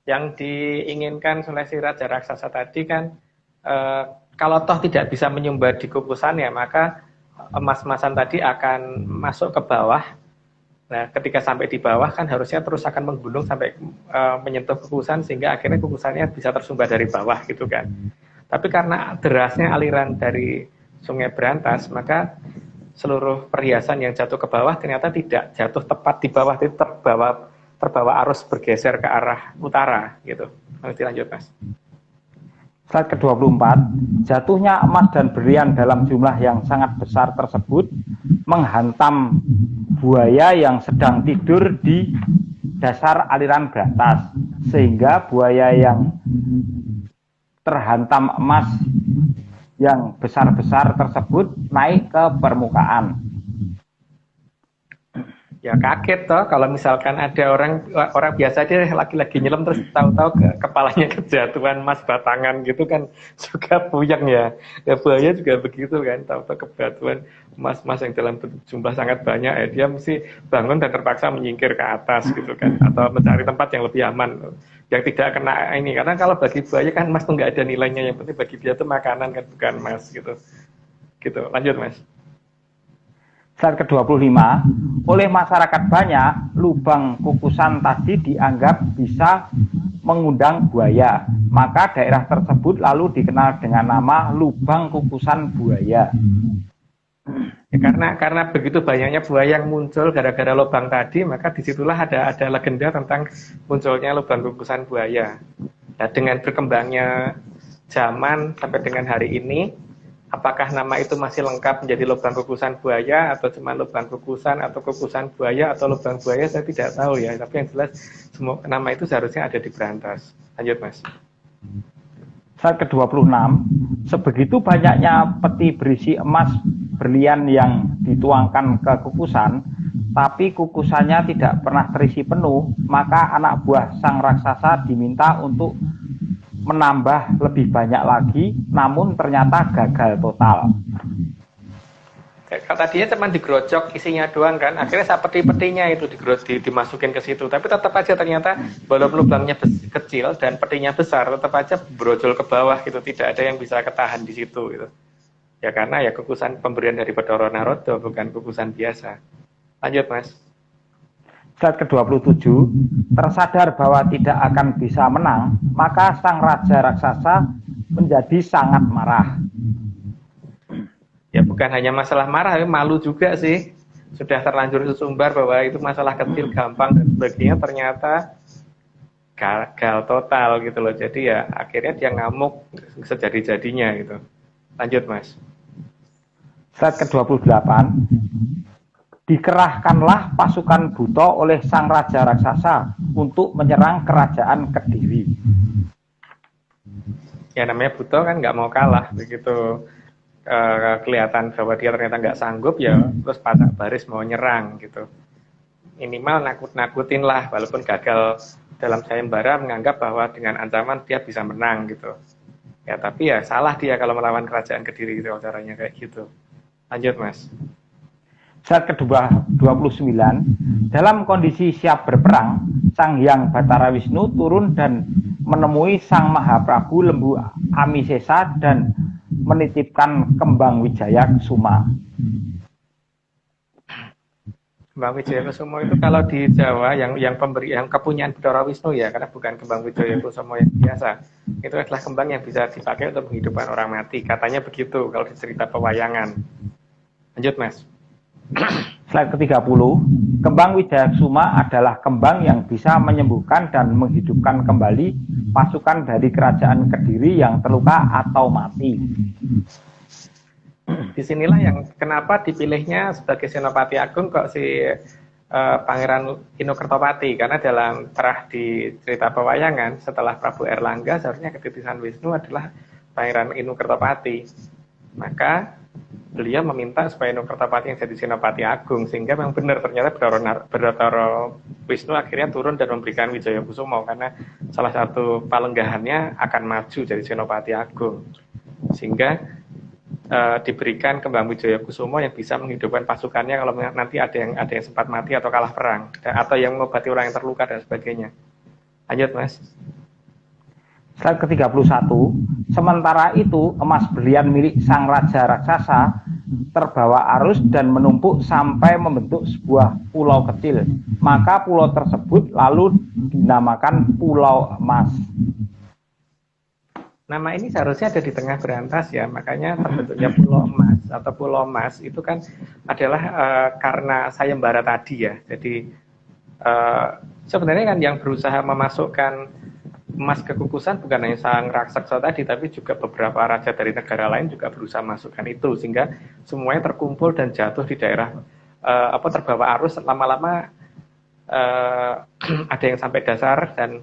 Yang diinginkan oleh si raja raksasa tadi kan, kalau toh tidak bisa menyumbat di kukusan ya, maka emas-emasan tadi akan masuk ke bawah. Nah, ketika sampai di bawah kan harusnya terus akan menggunung sampai menyentuh kukusan sehingga akhirnya kukusannya bisa tersumbat dari bawah gitu kan. Tapi karena derasnya aliran dari sungai Brantas, maka seluruh perhiasan yang jatuh ke bawah ternyata tidak jatuh tepat di bawah, itu terbawa arus bergeser ke arah utara gitu. Nanti lanjut Mas. Slide ke-24, jatuhnya emas dan berlian dalam jumlah yang sangat besar tersebut menghantam buaya yang sedang tidur di dasar aliran Brantas, sehingga buaya yang terhantam emas yang besar-besar tersebut naik ke permukaan. Ya kaget toh kalau misalkan ada orang biasa dia lagi-lagi nyelam terus tahu-tahu kepalanya kejatuhan emas batangan gitu kan, juga puyeng ya. Ya buaya juga begitu kan, tahu-tahu kejatuhan emas-emas yang dalam jumlah sangat banyak ya, dia mesti bangun dan terpaksa menyingkir ke atas gitu kan, atau mencari tempat yang lebih aman yang tidak kena ini, karena kalau bagi buaya kan emas tuh nggak ada nilainya, yang penting bagi dia tuh makanan kan, bukan emas gitu. Lanjut Mas. Slide ke-25, oleh masyarakat banyak, lubang kukusan tadi dianggap bisa mengundang buaya. Maka daerah tersebut lalu dikenal dengan nama lubang kukusan buaya. Ya, karena begitu banyaknya buaya yang muncul gara-gara lubang tadi, maka disitulah ada legenda tentang munculnya lubang kukusan buaya. Nah, dengan berkembangnya zaman sampai dengan hari ini, apakah nama itu masih lengkap menjadi lubang kukusan buaya atau cuma lubang kukusan atau kukusan buaya atau lubang buaya, saya tidak tahu ya. Tapi yang jelas semua nama itu seharusnya ada di Brantas. Lanjut Mas. Slide ke-26, sebegitu banyaknya peti berisi emas berlian yang dituangkan ke kukusan, tapi kukusannya tidak pernah terisi penuh, maka anak buah sang raksasa diminta untuk menambah lebih banyak lagi, namun ternyata gagal total. Kalau tadinya cuma digerojok isinya doang kan, akhirnya peti-petinya itu dimasukin ke situ, tapi tetap aja ternyata walaupun lubangnya kecil dan petinya besar, tetap aja brojol ke bawah gitu, tidak ada yang bisa ketahan di situ gitu. Ya karena ya kukusan pemberian dari Bathara Narada, bukan kukusan biasa. Lanjut Mas. Slide ke-27, tersadar bahwa tidak akan bisa menang, maka sang raja raksasa menjadi sangat marah. Ya bukan hanya masalah marah, malu juga sih. Sudah terlanjur sesumbar bahwa itu masalah kecil, gampang dan sebagainya, ternyata gagal total gitu loh. Jadi ya akhirnya dia ngamuk sejadi-jadinya gitu. Lanjut Mas. Slide ke-28, dikerahkanlah pasukan Buto oleh sang raja raksasa untuk menyerang kerajaan Kediri. Ya namanya Buto kan nggak mau kalah, begitu kelihatan bahwa dia ternyata nggak sanggup ya terus patak baris mau nyerang gitu. Minimal nakut-nakutin lah, walaupun gagal dalam sayembara menganggap bahwa dengan ancaman dia bisa menang gitu. Ya tapi ya salah dia kalau melawan kerajaan Kediri gitu, caranya kayak gitu. Lanjut Mas. Slide ke-29, dalam kondisi siap berperang, Sang Hyang Bathara Wisnu turun dan menemui Sang Mahaprabu Lembu Amisesa dan menitipkan kembang Wijaya Kusuma. Kembang Wijayakusuma itu kalau di Jawa yang pemberi yang kepunyaan Bathara Wisnu ya, karena bukan kembang Wijayakusuma yang biasa. Itu adalah kembang yang bisa dipakai untuk menghidupkan orang mati. Katanya begitu kalau di cerita pewayangan. Lanjut, Mas. Slide ke-30, kembang Wijayakusuma adalah kembang yang bisa menyembuhkan dan menghidupkan kembali pasukan dari kerajaan Kediri yang terluka atau mati. Disinilah yang kenapa dipilihnya sebagai Senopati Agung kok si Pangeran Inokertopati, karena dalam terah di cerita pewayangan setelah Prabu Erlangga seharusnya ketitisan Wisnu adalah Pangeran Inokertopati. Maka beliau meminta supaya Inokertopati yang jadi Senopati Agung, sehingga memang benar ternyata Bathara Wisnu akhirnya turun dan memberikan Wijayakusuma karena salah satu palenggahannya akan maju jadi Senopati Agung, sehingga diberikan kembang Wijayakusuma yang bisa menghidupkan pasukannya kalau nanti ada yang sempat mati atau kalah perang, atau yang mengobati orang yang terluka dan sebagainya. Lanjut, Mas. Slide ke-31, sementara itu emas berlian milik sang raja raksasa terbawa arus dan menumpuk sampai membentuk sebuah pulau kecil. Maka pulau tersebut lalu dinamakan Pulau Emas. Nama ini seharusnya ada di tengah berantas ya, makanya terbentuknya Pulau Emas atau Pulau Emas itu kan adalah karena sayembara tadi ya. Jadi sebenarnya kan yang berusaha memasukkan emas ke kukusan bukan hanya sang raksasa tadi, tapi juga beberapa raja dari negara lain juga berusaha masukkan itu, sehingga semuanya terkumpul dan jatuh di daerah terbawa arus. Lama-lama ada yang sampai dasar dan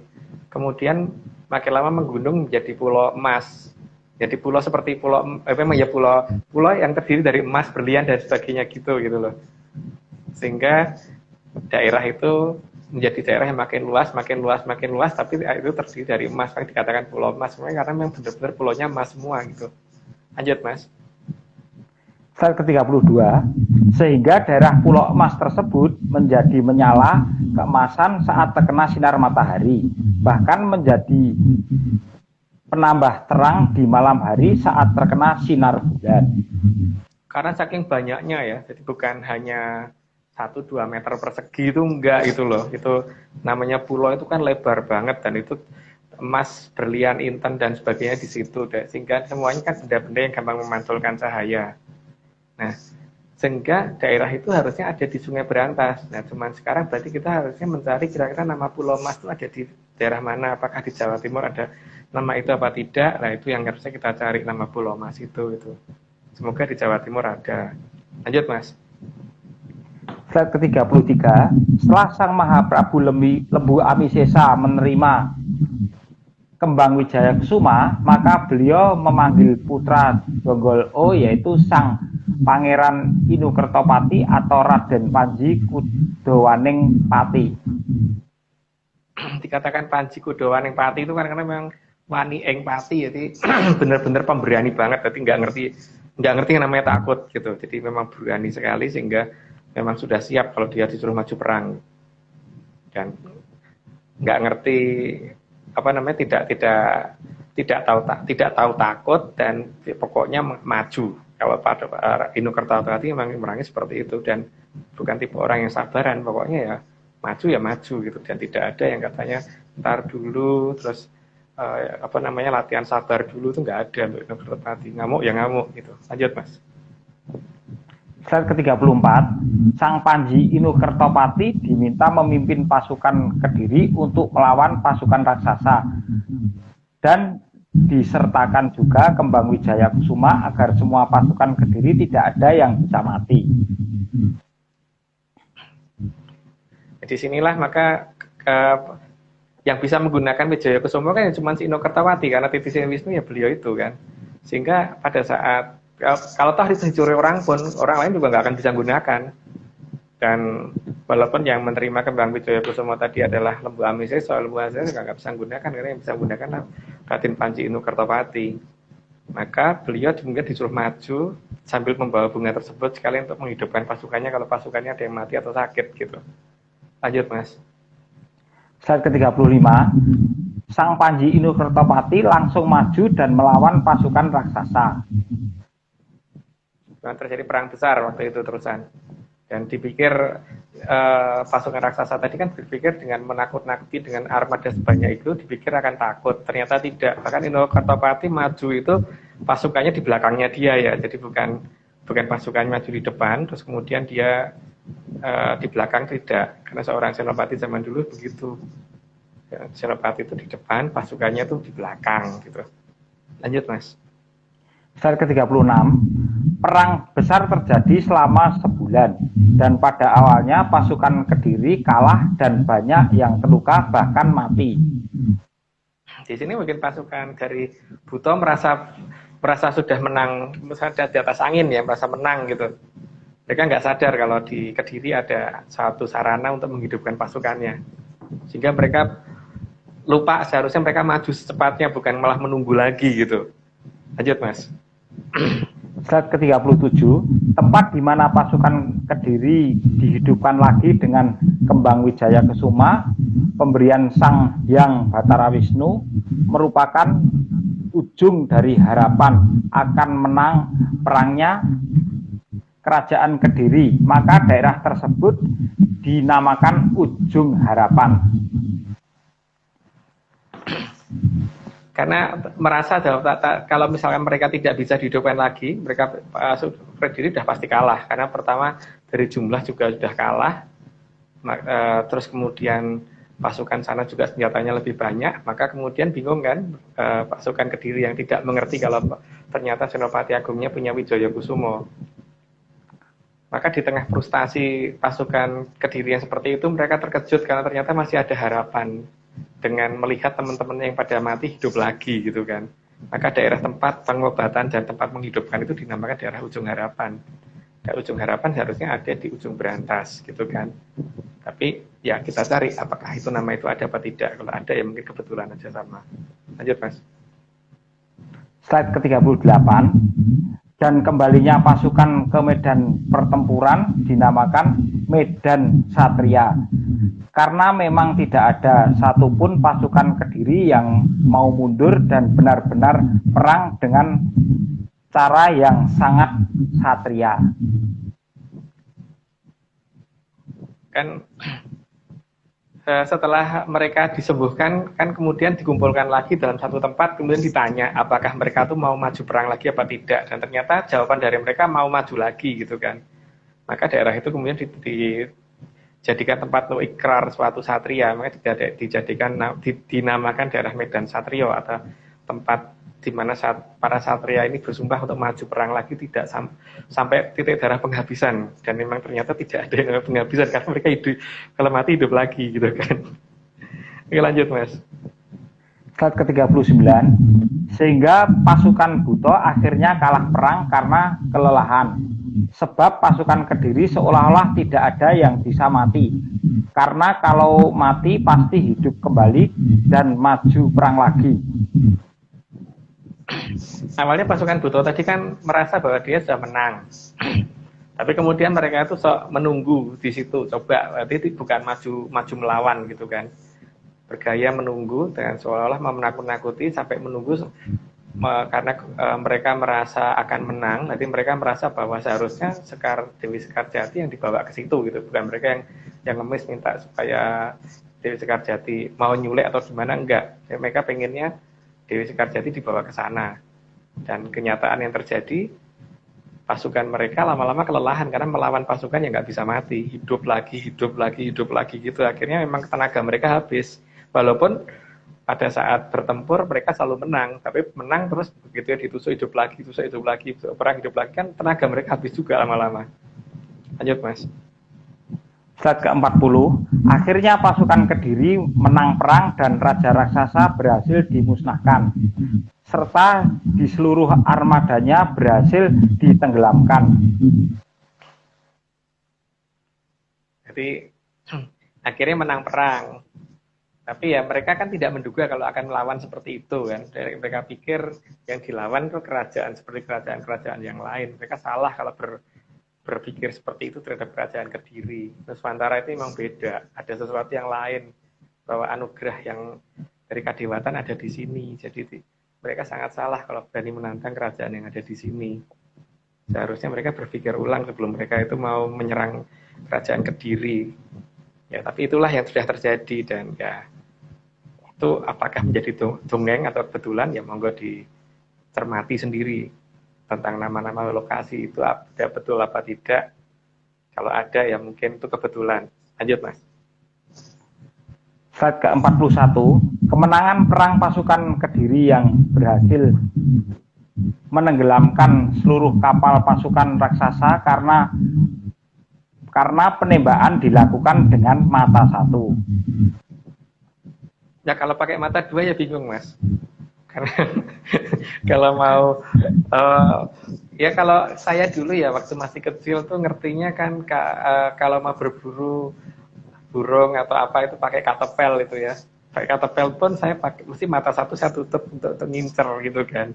kemudian makin lama menggunung menjadi Pulau Emas. Jadi pulau seperti memang ya pulau yang terdiri dari emas, berlian dan sebagainya gitu loh. Sehingga daerah itu menjadi daerah yang makin luas, tapi itu terdiri dari emas, yang dikatakan Pulau Emas karena memang benar-benar pulaunya emas semua gitu. Lanjut, Mas. Slide ke-32, sehingga daerah Pulau Emas tersebut menjadi menyala keemasan saat terkena sinar matahari, bahkan menjadi penambah terang di malam hari saat terkena sinar bulan. Karena saking banyaknya ya, jadi bukan hanya 1-2 meter persegi itu enggak gitu loh. Itu namanya pulau itu kan lebar banget dan itu emas, berlian, inten dan sebagainya di situ, sehingga semuanya kan benda-benda yang gampang memantulkan cahaya. Nah, sehingga daerah itu harusnya ada di Sungai Berantas. Nah, cuman sekarang berarti kita harusnya mencari kira-kira nama Pulau Emas itu ada di daerah mana, apakah di Jawa Timur ada nama itu apa tidak. Nah, itu yang harusnya kita cari, nama Pulau Emas itu. Semoga di Jawa Timur ada. Lanjut, Mas. Slide ke-33, setelah Sang Mahaprabu Lembu Amisesa menerima kembang Wijayakusuma, maka beliau memanggil putra Donggolo, yaitu Sang Pangeran Inokertopati atau Raden Panji Kudawaningpati. Dikatakan Panji Kudawaningpati itu kan karena memang wani ing pati, jadi benar-benar pemberani banget, jadi nggak ngerti yang namanya takut gitu. Jadi memang berani sekali sehingga memang sudah siap kalau dia disuruh maju perang dan nggak ngerti tidak tahu takut dan pokoknya maju. Kalau pada Inokertopati memang orangnya seperti itu dan bukan tipe orang yang sabaran, pokoknya ya maju gitu, dan tidak ada yang katanya ntar dulu terus latihan sabar dulu, itu nggak ada untuk Inokertopati. Ngamuk ya ngamuk gitu. Lanjut, Mas. Slide ke-34, Sang Panji Inokertopati diminta memimpin pasukan Kediri untuk melawan pasukan raksasa dan disertakan juga kembang Wijayakusuma agar semua pasukan Kediri tidak ada yang bisa mati. Di sinilah maka yang bisa menggunakan Wijayakusuma kan cuma si Inokertopati, karena titisnya Wisnu ya beliau itu kan. Sehingga pada saat kalau toh dicuri orang pun, orang lain juga nggak akan bisa menggunakan. Dan walaupun yang menerima kembang Wijayakusuma tadi adalah Lembu Amisesa, Lembu Amisesa nggak bisa menggunakan, karena yang bisa menggunakan Raden Panji Inokertopati. Maka beliau kemudian disuruh maju sambil membawa bunga tersebut sekalian untuk menghidupkan pasukannya kalau pasukannya ada yang mati atau sakit gitu. Lanjut, Mas. Slide ke-35, Sang Panji Inokertopati langsung maju dan melawan pasukan raksasa. Terjadi perang besar waktu itu terusan. Dan dipikir pasukan raksasa tadi kan berpikir dengan menakut-nakuti dengan armada sebanyak itu, dipikir akan takut. Ternyata tidak. Bahkan Ino Kartopati maju itu pasukannya di belakangnya dia ya. Jadi bukan pasukannya maju di depan, terus kemudian dia di belakang tidak. Karena seorang senopati zaman dulu begitu. Ya, senopati itu di depan, pasukannya itu di belakang gitu. Lanjut Mas. Slide ke-36, perang besar terjadi selama sebulan dan pada awalnya pasukan Kediri kalah dan banyak yang terluka bahkan mati. Di sini mungkin pasukan dari Buto merasa sudah menang, misalnya di atas angin ya, merasa menang gitu. Mereka nggak sadar kalau di Kediri ada satu sarana untuk menghidupkan pasukannya. Sehingga mereka lupa seharusnya mereka maju secepatnya, bukan malah menunggu lagi gitu. Lanjut Mas. Slide ke-37, tempat di mana pasukan Kediri dihidupkan lagi dengan kembang Wijaya Kesuma, pemberian Sang Hyang Batara Wisnu, merupakan ujung dari harapan akan menang perangnya Kerajaan Kediri. Maka daerah tersebut dinamakan Ujung Harapan. Karena merasa kalau misalkan mereka tidak bisa dihidupkan lagi, mereka Kediri sudah pasti kalah. Karena pertama dari jumlah juga sudah kalah, terus kemudian pasukan sana juga senjatanya lebih banyak, maka kemudian bingung kan pasukan Kediri yang tidak mengerti kalau ternyata Senopati Agungnya punya Wijaya Kusumo. Maka di tengah frustasi pasukan Kediri yang seperti itu, mereka terkejut karena ternyata masih ada harapan dengan melihat teman-teman yang pada mati hidup lagi gitu kan. Maka daerah tempat pengobatan dan tempat menghidupkan itu dinamakan daerah Ujung Harapan. Dan Ujung Harapan seharusnya ada di Ujung Berantas gitu kan. Tapi ya kita cari apakah itu nama itu ada apa tidak. Kalau ada ya mungkin kebetulan aja sama. Lanjut Mas. Slide ke-38, dan kembalinya pasukan ke medan pertempuran dinamakan Medan Satria. Karena memang tidak ada satupun pasukan Kediri yang mau mundur dan benar-benar perang dengan cara yang sangat satria. Kan setelah mereka disembuhkan, kan kemudian dikumpulkan lagi dalam satu tempat, kemudian ditanya apakah mereka tuh mau maju perang lagi apa tidak, dan ternyata jawaban dari mereka mau maju lagi gitu kan. Maka daerah itu kemudian dijadikan tempat untuk ikrar suatu satria, makanya dinamakan daerah Medan Satrio, atau tempat di mana para satria ini bersumpah untuk maju perang lagi tidak sampai titik darah penghabisan, dan memang ternyata tidak ada yang penghabisan karena mereka hidup, kalau mati hidup lagi gitu kan. Oke lanjut Mas. Slide ke-39, sehingga pasukan Buto akhirnya kalah perang karena kelelahan. Sebab pasukan Kediri seolah-olah tidak ada yang bisa mati. Karena kalau mati pasti hidup kembali dan maju perang lagi. Awalnya pasukan Buto tadi kan merasa bahwa dia sudah menang. Tapi kemudian mereka itu menunggu di situ, coba berarti bukan maju melawan gitu kan. Bergaya menunggu dengan seolah-olah menakut-nakuti sampai menunggu karena mereka merasa akan menang. Nanti mereka merasa bahwa seharusnya Dewi Sekarjati yang dibawa ke situ gitu, bukan mereka yang ngemis minta supaya Dewi Sekarjati mau nyulek atau gimana, enggak. Jadi mereka pengennya Dewi Sekarjati dibawa ke sana. Dan kenyataan yang terjadi, pasukan mereka lama-lama kelelahan karena melawan pasukan yang nggak bisa mati, hidup lagi gitu. Akhirnya memang tenaga mereka habis. Walaupun pada saat bertempur mereka selalu menang, tapi menang terus begitu ya ditusuk hidup lagi, perang hidup lagi, kan tenaga mereka habis juga lama-lama. Lanjut Mas. Slide ke-40, akhirnya pasukan Kediri menang perang dan Raja Raksasa berhasil dimusnahkan, serta di seluruh armadanya berhasil ditenggelamkan. Jadi akhirnya menang perang. Tapi ya mereka kan tidak menduga kalau akan melawan seperti itu kan. Mereka pikir yang dilawan itu kerajaan seperti kerajaan-kerajaan yang lain. Mereka salah kalau berpikir seperti itu terhadap kerajaan Kediri. Nuswantara itu memang beda. Ada sesuatu yang lain, bahwa anugerah yang dari kadewatan ada di sini. Jadi mereka sangat salah kalau berani menantang kerajaan yang ada di sini. Seharusnya mereka berpikir ulang sebelum mereka itu mau menyerang kerajaan Kediri. Ya, tapi itulah yang sudah terjadi, dan ya itu apakah menjadi dongeng atau kebetulan, ya monggo dicermati sendiri tentang nama-nama lokasi itu ada betul apa tidak. Kalau ada ya mungkin itu kebetulan. Lanjut Mas. Slide ke-41, kemenangan perang pasukan Kediri yang berhasil menenggelamkan seluruh kapal pasukan raksasa karena penembakan dilakukan dengan mata satu. Ya kalau pakai mata dua ya bingung Mas. Karena kalau mau ya kalau saya dulu ya waktu masih kecil tuh ngertinya kan kalau mau berburu burung atau apa itu pakai katepel itu ya. Pakai katepel pun saya pakai mesti mata satu saya tutup untuk ngincer gitu kan.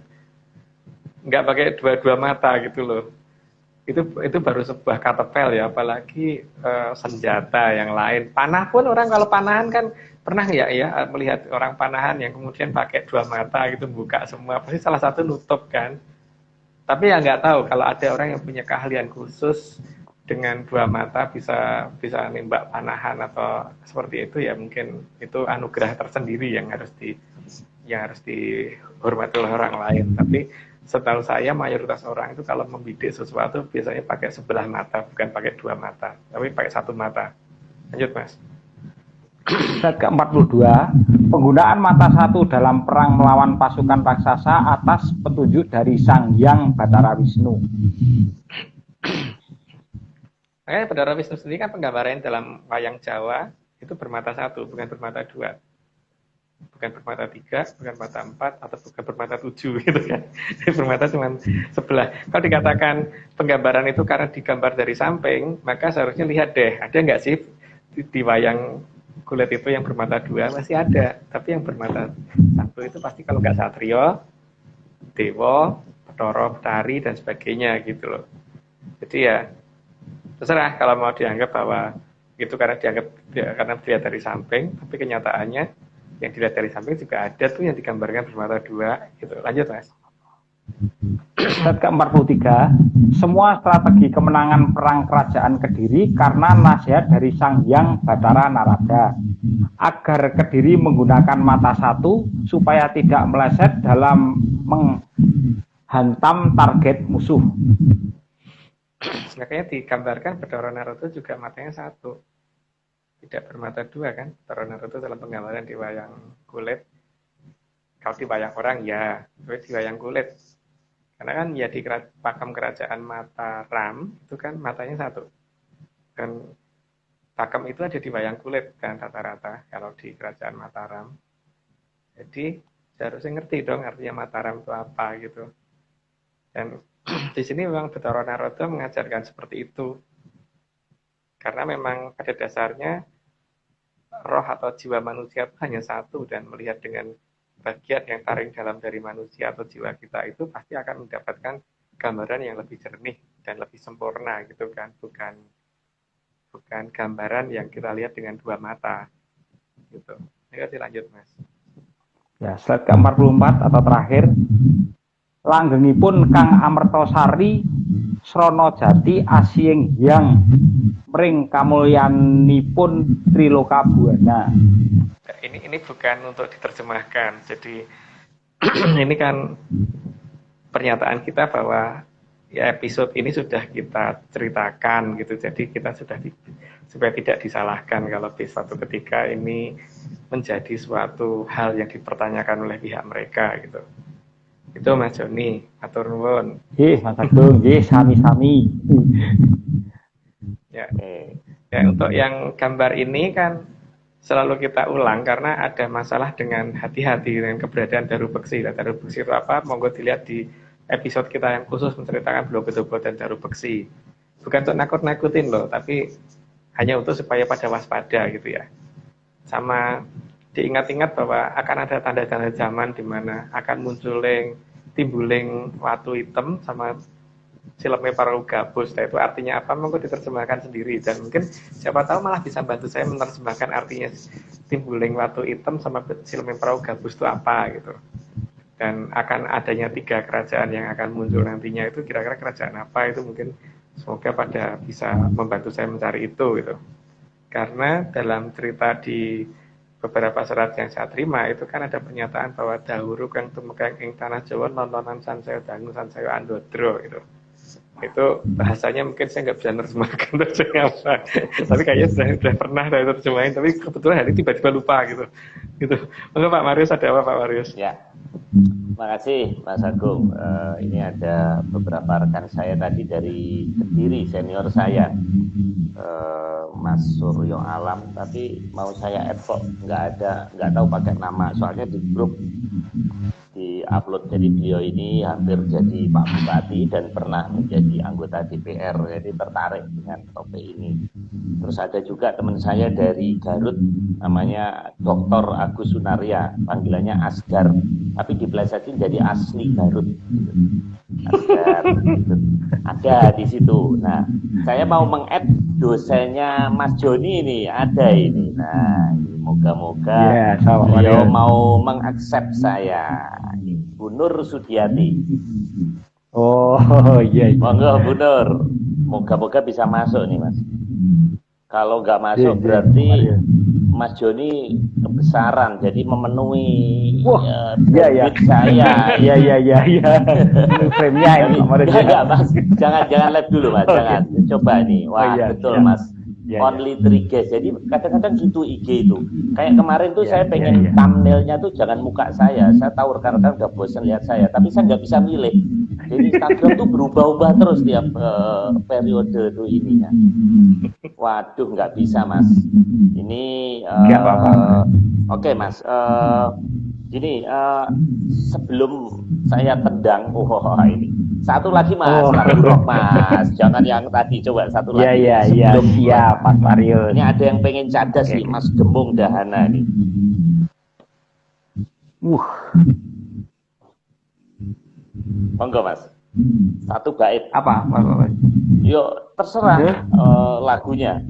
Nggak pakai dua-dua mata gitu loh. Itu baru sebuah katepel ya, apalagi senjata yang lain. Panah pun orang kalau panahan kan pernah ya melihat orang panahan yang kemudian pakai dua mata gitu buka semua, pasti salah satu nutup kan. Tapi ya nggak tahu kalau ada orang yang punya keahlian khusus dengan dua mata bisa nembak panahan atau seperti itu, ya mungkin itu anugerah tersendiri yang harus dihormati oleh orang lain. Tapi setahu saya mayoritas orang itu kalau membidik sesuatu biasanya pakai sebelah mata, bukan pakai dua mata, tapi pakai satu mata. Lanjut Mas. Slide ke-42, penggunaan mata satu dalam perang melawan pasukan raksasa atas petunjuk dari Sang Hyang Bathara Wisnu. Bathara Wisnu sendiri kan penggambaran dalam wayang Jawa itu bermata satu, bukan bermata dua. Bukan bermata tiga, bukan bermata empat, atau bukan bermata tujuh gitu kan. Bermata cuma sebelah. Kalau dikatakan penggambaran itu karena digambar dari samping, maka seharusnya lihat deh, ada nggak sih di wayang kulit itu yang bermata dua? Masih ada. Tapi yang bermata satu itu pasti kalau nggak Satrio, Dewa, Bathara, Betari, dan sebagainya gitu loh. Jadi ya terserah kalau mau dianggap bahwa itu karena dilihat dari samping, tapi kenyataannya yang dilihat dari samping juga ada tuh yang digambarkan bermata dua gitu. Lanjut Mas. Slide ke-43, semua strategi kemenangan perang kerajaan Kediri karena nasihat dari Sang Hyang Bathara Narada agar Kediri menggunakan mata satu supaya tidak meleset dalam menghantam target musuh. Makanya digambarkan Bathara Narada juga matanya satu, tidak bermata dua kan. Bathara Narada dalam penggambaran di wayang kulit. Kalau di wayang orang ya, tapi di wayang kulit. Karena kan ya di pakem kerajaan Mataram itu kan matanya satu. Dan pakem itu ada di wayang kulit kan rata-rata kalau di kerajaan Mataram. Jadi seharusnya ngerti dong artinya Mataram itu apa gitu. Dan di sini memang Bathara Narada mengajarkan seperti itu. Karena memang pada dasarnya roh atau jiwa manusia itu hanya satu, dan melihat dengan bagian yang taring dalam dari manusia atau jiwa kita itu pasti akan mendapatkan gambaran yang lebih jernih dan lebih sempurna gitu kan, bukan gambaran yang kita lihat dengan dua mata gitu. Ini lanjut Mas. Ya, slide ke-44 atau terakhir. Langgengipun Kang Amertasari Srana Jati Asiying Hyang mring kamulyanipun Triloka Buana. Ini bukan untuk diterjemahkan. Jadi ini kan pernyataan kita bahwa ya episode ini sudah kita ceritakan gitu. Jadi kita supaya tidak disalahkan kalau di suatu ketika ini menjadi suatu hal yang dipertanyakan oleh pihak mereka gitu. Itu Mas Joni, atur nuwun. Mas Agung, sami-sami. Ya, untuk yang gambar ini kan selalu kita ulang karena ada masalah dengan hati-hati dengan keberadaan Daru Beksi. Daru Beksi itu apa? Monggo dilihat di episode kita yang khusus menceritakan Blogodobo dan Daru Beksi. Bukan untuk nakut-nakutin loh, tapi hanya untuk supaya pada waspada gitu ya. Sama diingat-ingat bahwa akan ada tanda-tanda zaman di mana akan timbuling watu hitam sama sileme Parahu Gabus. Nah, itu artinya apa? Monggo diterjemahkan sendiri, dan mungkin siapa tahu malah bisa bantu saya menerjemahkan artinya timbuling watu hitam sama sileme Parahu Gabus itu apa gitu. dan akan adanya 3 kerajaan yang akan muncul nantinya itu kira-kira kerajaan apa itu mungkin semoga pada bisa membantu saya mencari itu gitu. Karena dalam cerita di beberapa surat yang saya terima itu kan ada pernyataan bahwa dahulu kang tumekeng ing tanah Jawa nontonan sansaya dangu sansaya andodro gitu. Itu bahasanya mungkin saya nggak bisa nerjemahkan terjemahnya apa, tapi kayaknya sudah pernah saya terjemahin, tapi kebetulan hari ini tiba-tiba lupa gitu. Maka Pak Marius ada apa Pak Marius? Ya, terima kasih Mas Agung. Ini ada beberapa rekan saya tadi dari Kediri, senior saya, Mas Suryo Alam, tapi mau saya add kok nggak tahu pakai nama, soalnya di grup di upload. Jadi beliau ini hampir jadi Pak Bupati dan pernah menjadi anggota DPR, jadi tertarik dengan topik ini. Terus ada juga teman saya dari Garut, namanya Dr. Agus Sunaria, panggilannya Asgar, tapi dipelesetin jadi asli Garut. Asgar, gitu. Ada di situ. Nah, saya mau meng-add dosennya Mas Joni ini, ada ini. Nah, moga-moga beliau mau mengaccept saya. Bu Nur Sudiati. Oh iya. Monggo Bu Nur, moga-moga bisa masuk nih Mas. Kalau nggak masuk berarti Mas Joni kebesaran, jadi memenuhi saya. Iya. Frame-nya ini. Enggak Mas, jangan live dulu Mas, jangan. Coba nih, wah betul Mas. Only 3 guys. Jadi kadang-kadang gitu IG itu. Kayak kemarin tuh saya pengen thumbnailnya tuh jangan muka saya. Saya tahu rekan-rekan udah bosan lihat saya, tapi saya nggak bisa milih. Jadi Instagram tuh berubah-ubah terus tiap periode tuh ininya. Waduh, nggak bisa Mas. Ini oke Mas. Gini, sebelum saya tendang, ini satu lagi Mas, lagu rock Mas, jangan yang tadi, coba satu lagi. Iya, siap Mas Marius. Ini ada yang pengen cadas nih, Mas Gemung Dahana nih. Monggo Mas, satu bait. Apa? Yuk, terserah lagunya.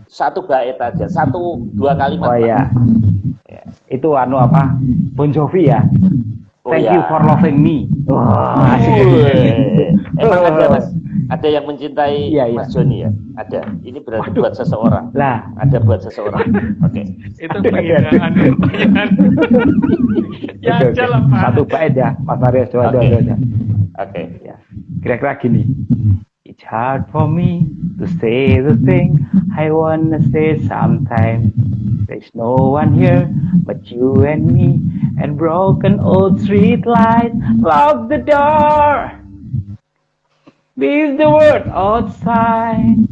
Satu bait aja, 1-2 kalimat. Oh iya. Itu apa? Bon Jovi ya. Thank you for loving me. Emang ada Mas? Ada yang mencintai Mas Joni ya? Ada. Ini berarti buat seseorang. Lah, ada buat seseorang. Oke. Itu penghinaan. Ya aja lah Pak. Satu bait ya, Mas Marius. Coba. Oke. Ya. Kira-kira gini. It's hard for me to say the thing I wanna say sometimes. There's no one here but you and me, and broken old street light. Lock the door. Leave the world outside.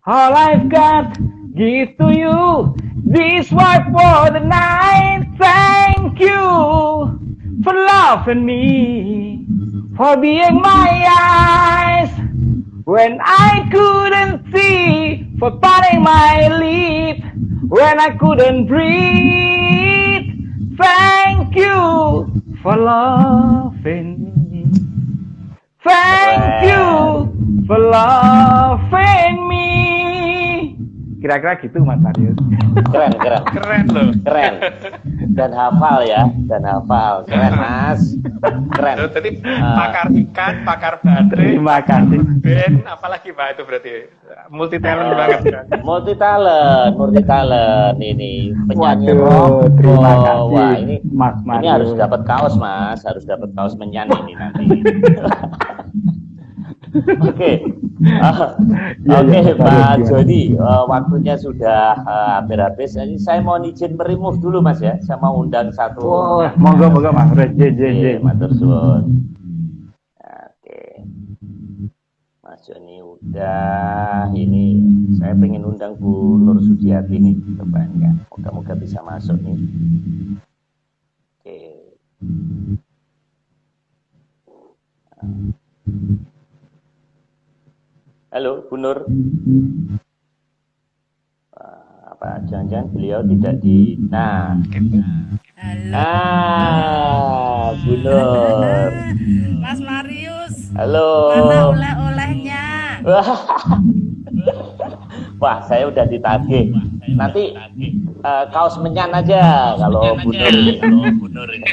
All I've got, give to you. This wife for the night. Thank you for loving me, for being my eyes when I couldn't see, for biting my lip when I couldn't breathe. Thank you for loving me. Thank you for loving me. Kira-kira gitu Mas Marius. Keren loh. Keren. Dan hafal ya, keren Mas. Keren. Tadi pakar ikan, pakar baterai. Terima kasih. Ben, apalagi Pak itu berarti multi talent banget kan? Multi talent ini penyanyi rock. Terima kasih. Wah, ini Mas Marius. Ini harus dapat kaos Mas, harus dapat kaos menyanyi ini nanti. Oke, Pak Joni, waktunya sudah hampir habis. Jadi saya mau izin merimuh dulu Mas ya. Saya mau undang satu. Monggo Mas. Matur suwun. Oke, Mas Joni udah. Ini saya pengen undang Bu Nur Sudiati nih. Coba ya, moga-moga bisa masuk nih. Oke. Halo, Bu Nur. Apa jangan-jangan beliau tidak di... Nah. Halo. Bu Nur. Mas Marius. Halo. Mana oleh-olehnya? Wah, saya udah ditagih. Nanti kaos menyan aja kalau Bu Nur ini.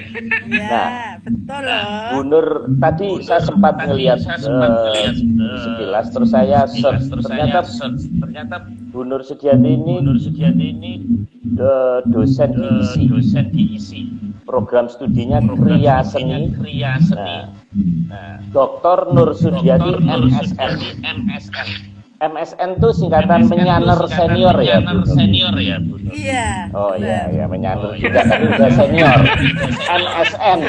Ya, Nah, betul loh. Bu Nur tadi saya sempat ngelihat sekilas, terus saya search, ternyata Bu Nur Sudiati ini dosen diisi. Program studinya Kriya Seni. Nah, Dr. Nur Sudiati MSN. MSN itu singkatan menyaner senior ya, Bu Nur? Iya. Oh iya, menyaner juga kan udah senior. MSN.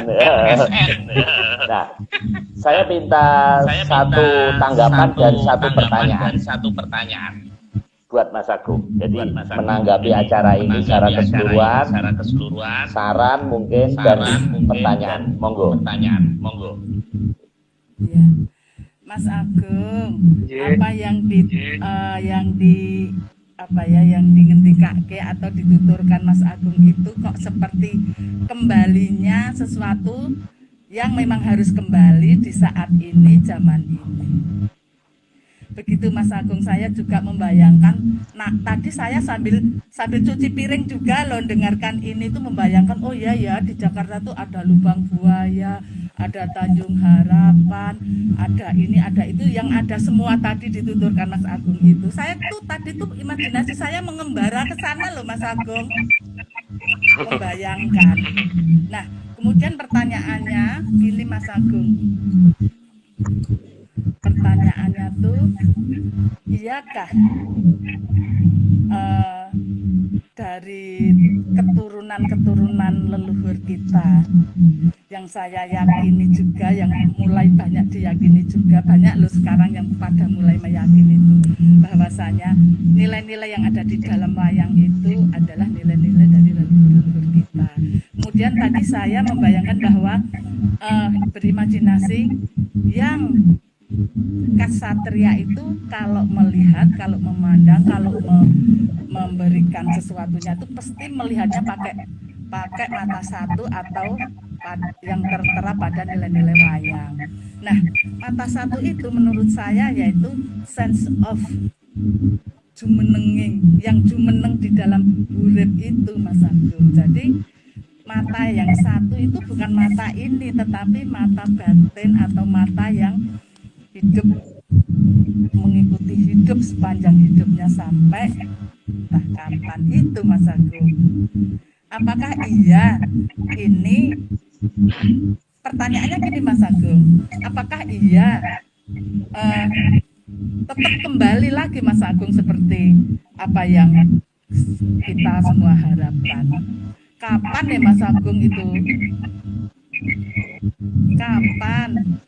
Nah, saya minta satu tanggapan dan satu pertanyaan buat Mas Agung. Jadi menanggapi acara ini secara keseluruhan, saran mungkin dan pertanyaan. Monggo. Iya. Mas Agung, apa yang dingendikake atau dituturkan Mas Agung itu kok seperti kembalinya sesuatu yang memang harus kembali di saat ini, zaman ini. Begitu Mas Agung, saya juga membayangkan, nah tadi saya sambil cuci piring juga loh dengarkan ini tuh membayangkan, oh iya ya di Jakarta tuh ada Lubang Buaya, ada Tanjung Harapan, ada ini, ada itu, yang ada semua tadi dituturkan Mas Agung itu. Saya tuh tadi tuh imajinasi saya mengembara ke sana loh Mas Agung. Membayangkan. Nah, kemudian pertanyaannya gini Mas Agung. Pertanyaannya tuh, iyakah dari keturunan leluhur kita yang saya yakini juga, yang mulai banyak diyakini juga, banyak loh sekarang yang pada mulai meyakini itu bahwasanya nilai-nilai yang ada di dalam wayang itu adalah nilai-nilai dari leluhur kita. Kemudian tadi saya membayangkan bahwa berimajinasi yang Ksatria itu kalau melihat, kalau memandang, kalau memberikan sesuatunya itu pasti melihatnya pakai mata satu atau yang tertera pada nilai-nilai wayang. Nah, mata satu itu menurut saya yaitu sense of jumenenging, yang jumeneng di dalam urip itu Mas Agung. Jadi mata yang satu itu bukan mata ini, tetapi mata batin atau mata yang hidup, mengikuti hidup sepanjang hidupnya sampai entah kapan itu Mas Agung. Apakah iya ini, pertanyaannya gini Mas Agung, apakah iya tetap kembali lagi Mas Agung seperti apa yang kita semua harapkan? Kapan ya Mas Agung itu? Kapan?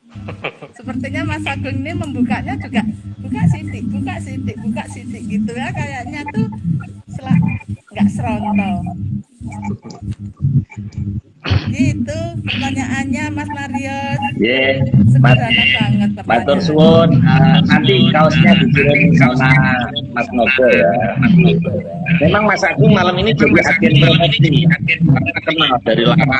Sepertinya Mas Agung ini membukanya juga buka sidik gitu ya, kayaknya tuh nggak serontol. Gitu pertanyaannya Mas Marius. Sederhana banget pertanyaannya. Matur suwun. Nanti kaosnya dikirim sama Mas Nogo ya. Memang Mas Agung malam ini juga agen promosi, kenal dari lama.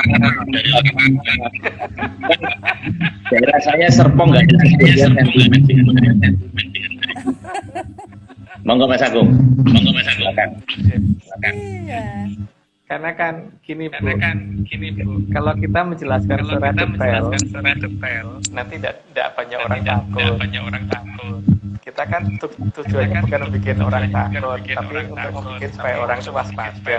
Daerah saya Serpong nggak ada sebagian yang Monggo Mas Agung. Silakan. Iya. Karena kan gini Bu, kalau kita menjelaskan secara detail, nanti tidak banyak orang takut. Kita kan tujuannya bukan membuat orang takut, tapi untuk membuat supaya orang itu waspada.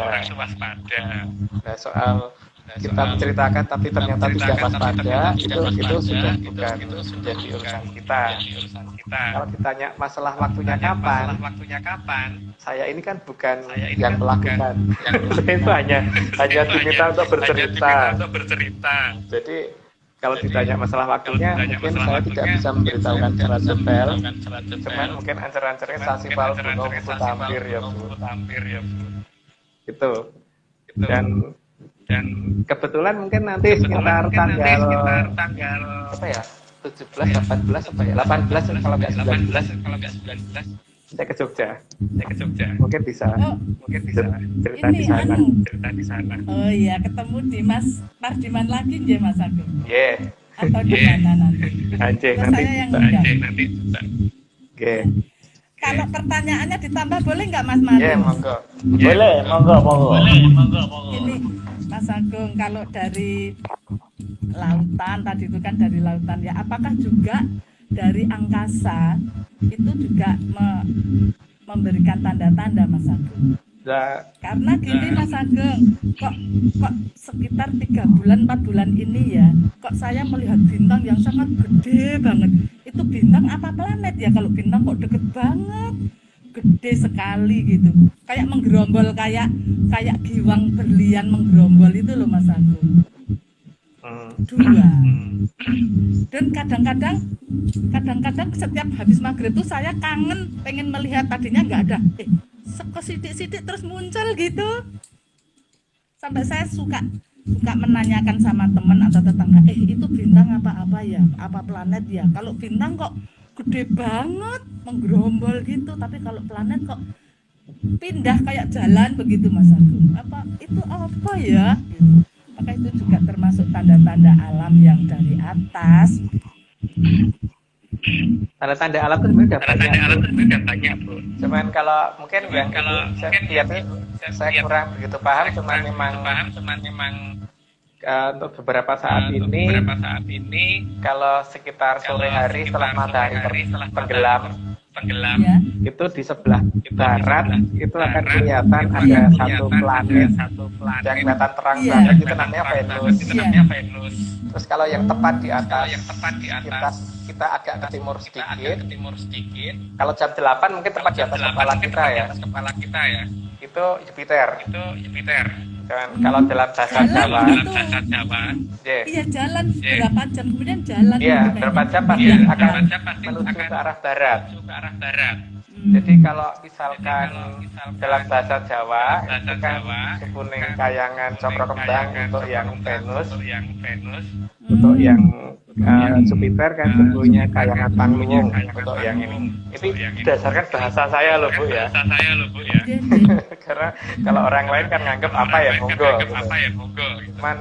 Nah, soal kita menceritakan tapi ternyata tidak waspada, itu sudah bukan menjadi urusan kita. Kalau ditanya masalah waktunya kapan, saya ini kan bukan yang melakukan. Saya itu hanya diminta untuk bercerita. Jadi kalau ditanya masalah waktunya, mungkin saya tidak bisa memberitahukan secara detail. Cuman mungkin ancer-ancernya Sasival Gunung itu tampir ya Bu. Gitu. Dan kebetulan mungkin nanti sekitar tanggal apa ya? 17, 18 apa ya? 18 kalau nggak 19. Saya ke Jogja. Mungkin bisa cerita di sana. Oh iya, ketemu di Mas Pardiman lagi nggih Mas Agung? Nggih. Atau di mana nanti? Anjing Atau nanti. Saya yang undang. Nggih. Kalau pertanyaannya ditambah boleh nggak Mas Madu? Ya, monggo. Boleh, monggo. Ini Mas Agung, kalau dari lautan tadi itu kan dari lautan ya, apakah juga dari angkasa itu juga memberikan tanda-tanda Mas Agung? Karena gini Mas Agung, kok sekitar 3 bulan 4 bulan ini ya, kok saya melihat bintang yang sangat gede banget. Itu bintang apa planet ya? Kalau bintang kok deket banget, gede sekali gitu, kayak menggerombol, kayak giwang berlian menggerombol itu loh Mas Agung. 2. Dan kadang-kadang setiap habis maghrib tuh saya kangen pengen melihat, tadinya nggak ada, sekesidik-sidik terus muncul gitu, sampai saya suka menanyakan sama teman atau tetangga, itu bintang apa ya, apa planet ya? Kalau bintang kok gede banget menggerombol gitu, tapi kalau planet kok pindah kayak jalan begitu Mas Agung, itu apa ya? Maka itu juga termasuk tanda-tanda alam yang dari atas. Tanda-tanda alam itu sebenarnya udah banyak, Bu. Cuman kalau mungkin saya kurang begitu paham, cuman memang untuk beberapa saat ini kalau sekitar sore hari setelah matahari tenggelam ya, itu di sebelah barat itu akan kelihatan ada satu planet yang kelihatan terang banget, itu namanya Venus. Terus kalau yang tepat di atas kita agak ke timur sedikit. Kalau jam 8 mungkin tepat di atas kepala kita ya. Itu Jupiter. Dan kalau dalam bahasa Jawa, iya jalan berapa jam kemudian jalan. Iya, berapa jam pasti akan menuju ke arah barat. Jadi kalau misalkan dalam bahasa Jawa itu kan kuning kayangan cokro kembang untuk yang Venus, untuk yang Jupiter kan sebetulnya kayangan Pangluung untuk yang ini. Itu berdasarkan bahasa saya loh Bu ya. Karena kalau orang lain kan nganggap apa ya monggo. Cuman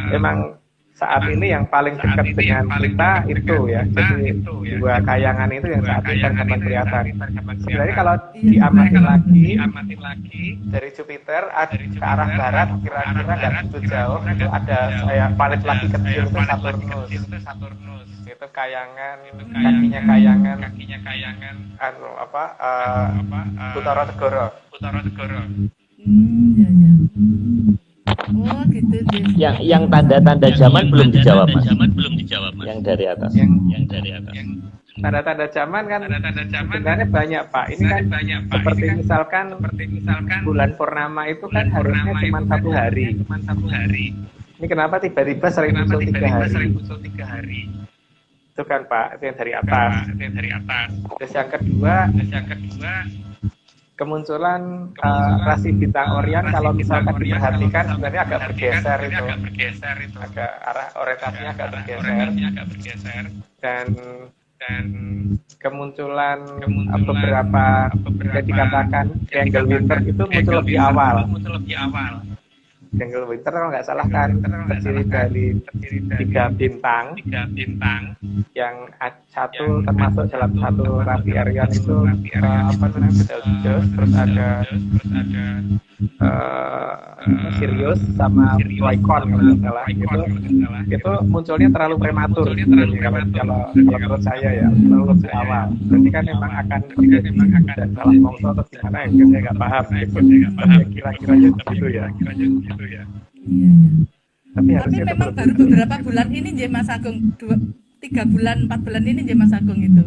memang saat ini yang paling dekat dengan kita itu ya, jadi dua kayangan itu yang saat ini akan kelihatan. Sebenarnya kalau diamatin lagi dari Jupiter ke arah barat kira-kira nggak begitu jauh, itu ada planet lagi kecil itu Saturnus. Itu kakinya kayangan Utara Segoro. Oh gitu deh. Yang tanda-tanda zaman belum dijawab Mas. Yang dari atas. Tanda-tanda zaman kan sebenarnya banyak Pak. Ini kan seperti misalkan bulan purnama itu kan harusnya cuma 1 hari. Ini kenapa tiba-tiba sering muncul 3 hari? Itu kan Pak, itu yang dari atas. Terus yang kedua kemunculan rasi bintang Orion kalau misalkan diperhatikan sebenarnya agak bergeser itu. Agak arah orientasinya agak bergeser. Dan kemunculan beberapa yang dikatakan triangle winter itu muncul lebih awal. Triangle winter kalau nggak salah kan terdiri dari 3 bintang yang satu termasuk dalam satu rasi Orion itu Betelgeuse, terus ada Sirius sama Lycaon kalau nggak salah. Itu munculnya terlalu prematur kalau menurut saya ya, terlalu lebih awal. Berarti kan memang akan terjadi dan salah mongso atau gimana ya, saya nggak paham gitu. Kira-kiranya begitu ya. Tapi memang baru beberapa bulan ini Mas Agung, 3 bulan 4 bulan ini Mas Agung itu.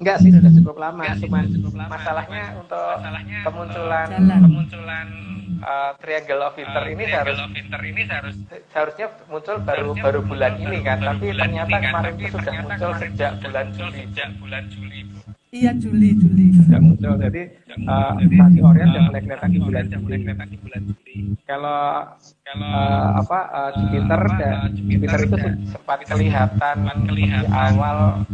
Enggak sih, sudah cukup lama. Cuma masalahnya untuk kemunculan Triangle of Winter ini seharusnya muncul baru bulan ini kan, tapi ternyata kemarin itu sudah muncul sejak bulan Juli. Iya, Juli. Sudah muncul, jadi rasi Orion sudah mulai kelihatan di bulan Juli. Kalau Jupiter itu sempat kelihatan di awal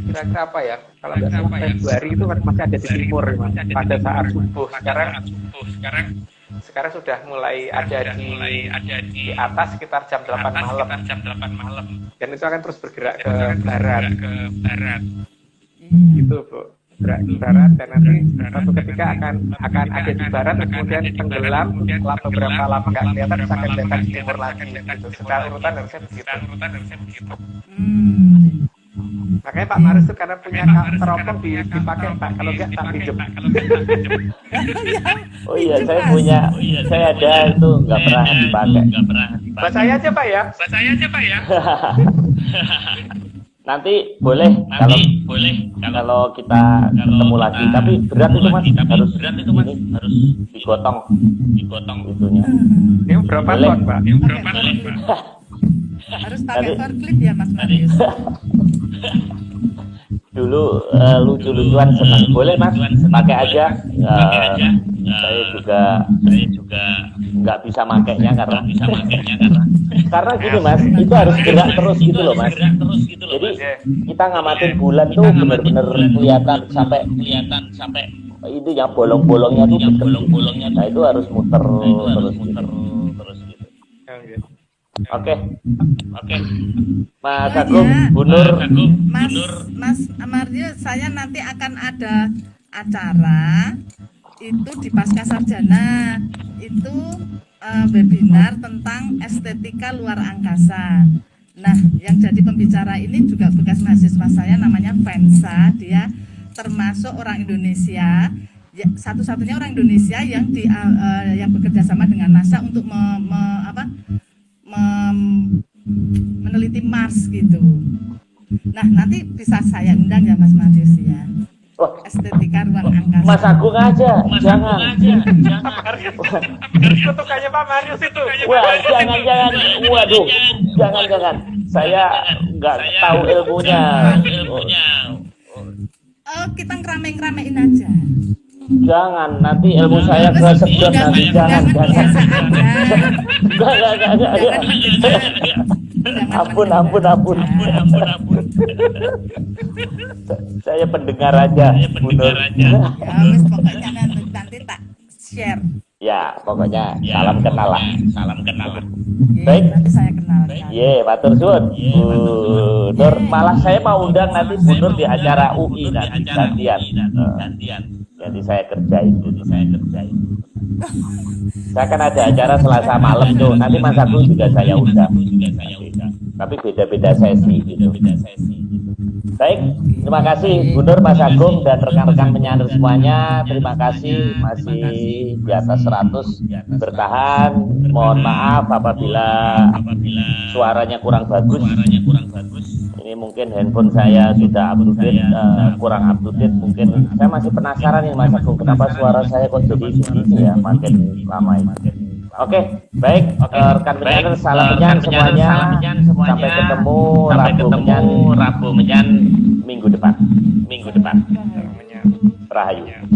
kira-kira apa ya? Kalau nggak salah Februari itu masih ada di timur, pada saat subuh. Sekarang sudah mulai ada di atas sekitar jam 8 malam. Dan itu akan terus bergerak ke barat. gitu Bu. Barat dan nanti suatu ketika akan ada di barat dan kemudian tenggelam setelah beberapa lama nggak kelihatan terus akan kelihatan di timur lagi gitu. Secara urutan harusnya begitu. Makanya Pak Marius itu karena punya teropong dipakai Pak, kalau enggak tak pinjem. Oh iya, saya ada itu nggak pernah dipakai. Buat saya aja Pak ya. Nanti boleh kalau kita ketemu lagi, tapi berat itu Mas, harus digotong itunya. Ini berapa ton Pak? Harus pakai forklift ya Mas Marius. Dulu lucu-lucuan senang. Boleh Mas, pakai aja. Saya juga nggak bisa makainya karena gini Mas, itu harus gerak terus gitu loh Mas. Jadi kita ngamatin bulan tuh bener-bener kelihatan sampai itu yang bolong-bolongnya tuh nah itu harus muter terus gitu. Oke. Mas Agung, Bu Nur. Mas Marius, saya nanti akan ada acara itu di Pasca Sarjana, itu webinar tentang estetika luar angkasa. Nah, yang jadi pembicara ini juga bekas mahasiswa saya, namanya Vensa. Dia termasuk orang Indonesia, satu-satunya orang Indonesia yang yang bekerja sama dengan NASA untuk meneliti Mars gitu. Nah, nanti bisa saya undang ya Mas Marius ya. Estetika ruang angkasa. Mas Agung aja, jangan. Kutukannya Pak Marius itu. Wah, jangan. Waduh, jangan. Saya nggak tahu ilmunya. Oh, kita ngerame-ngeramein aja. Jangan, nanti ilmu saya kesedot nanti. Jangan. Ampun. Saya pendengar aja, Bu Nur. Ya, wis pokoknya nanti tak share. Ya, pokoknya salam kenal lah. Baik, nanti saya kenalkan. Matur suwun. Bu Nur, malah saya mau undang nanti Bu Nur di acara UI nanti gantian. Jadi saya kerjain. Saya kan ada acara Selasa malam tuh. Nanti Mas Agung juga saya undang. Tapi beda-beda sesi gitu. Baik, terima kasih Bu Nur, Mas Agung dan rekan-rekan penyanyi semuanya. Terima kasih masih di atas 100 bertahan. Mohon maaf apabila suaranya kurang bagus. Ini mungkin handphone saya sudah up to date, kurang up to date. Mungkin saya masih penasaran nih Mas Agung, kenapa suara saya kok jadi begini ya makin lama ini. Oke, baik, rekan penyanyi salam penyanyi semuanya. Sampai ketemu Rabu menyan minggu depan. Rahayu.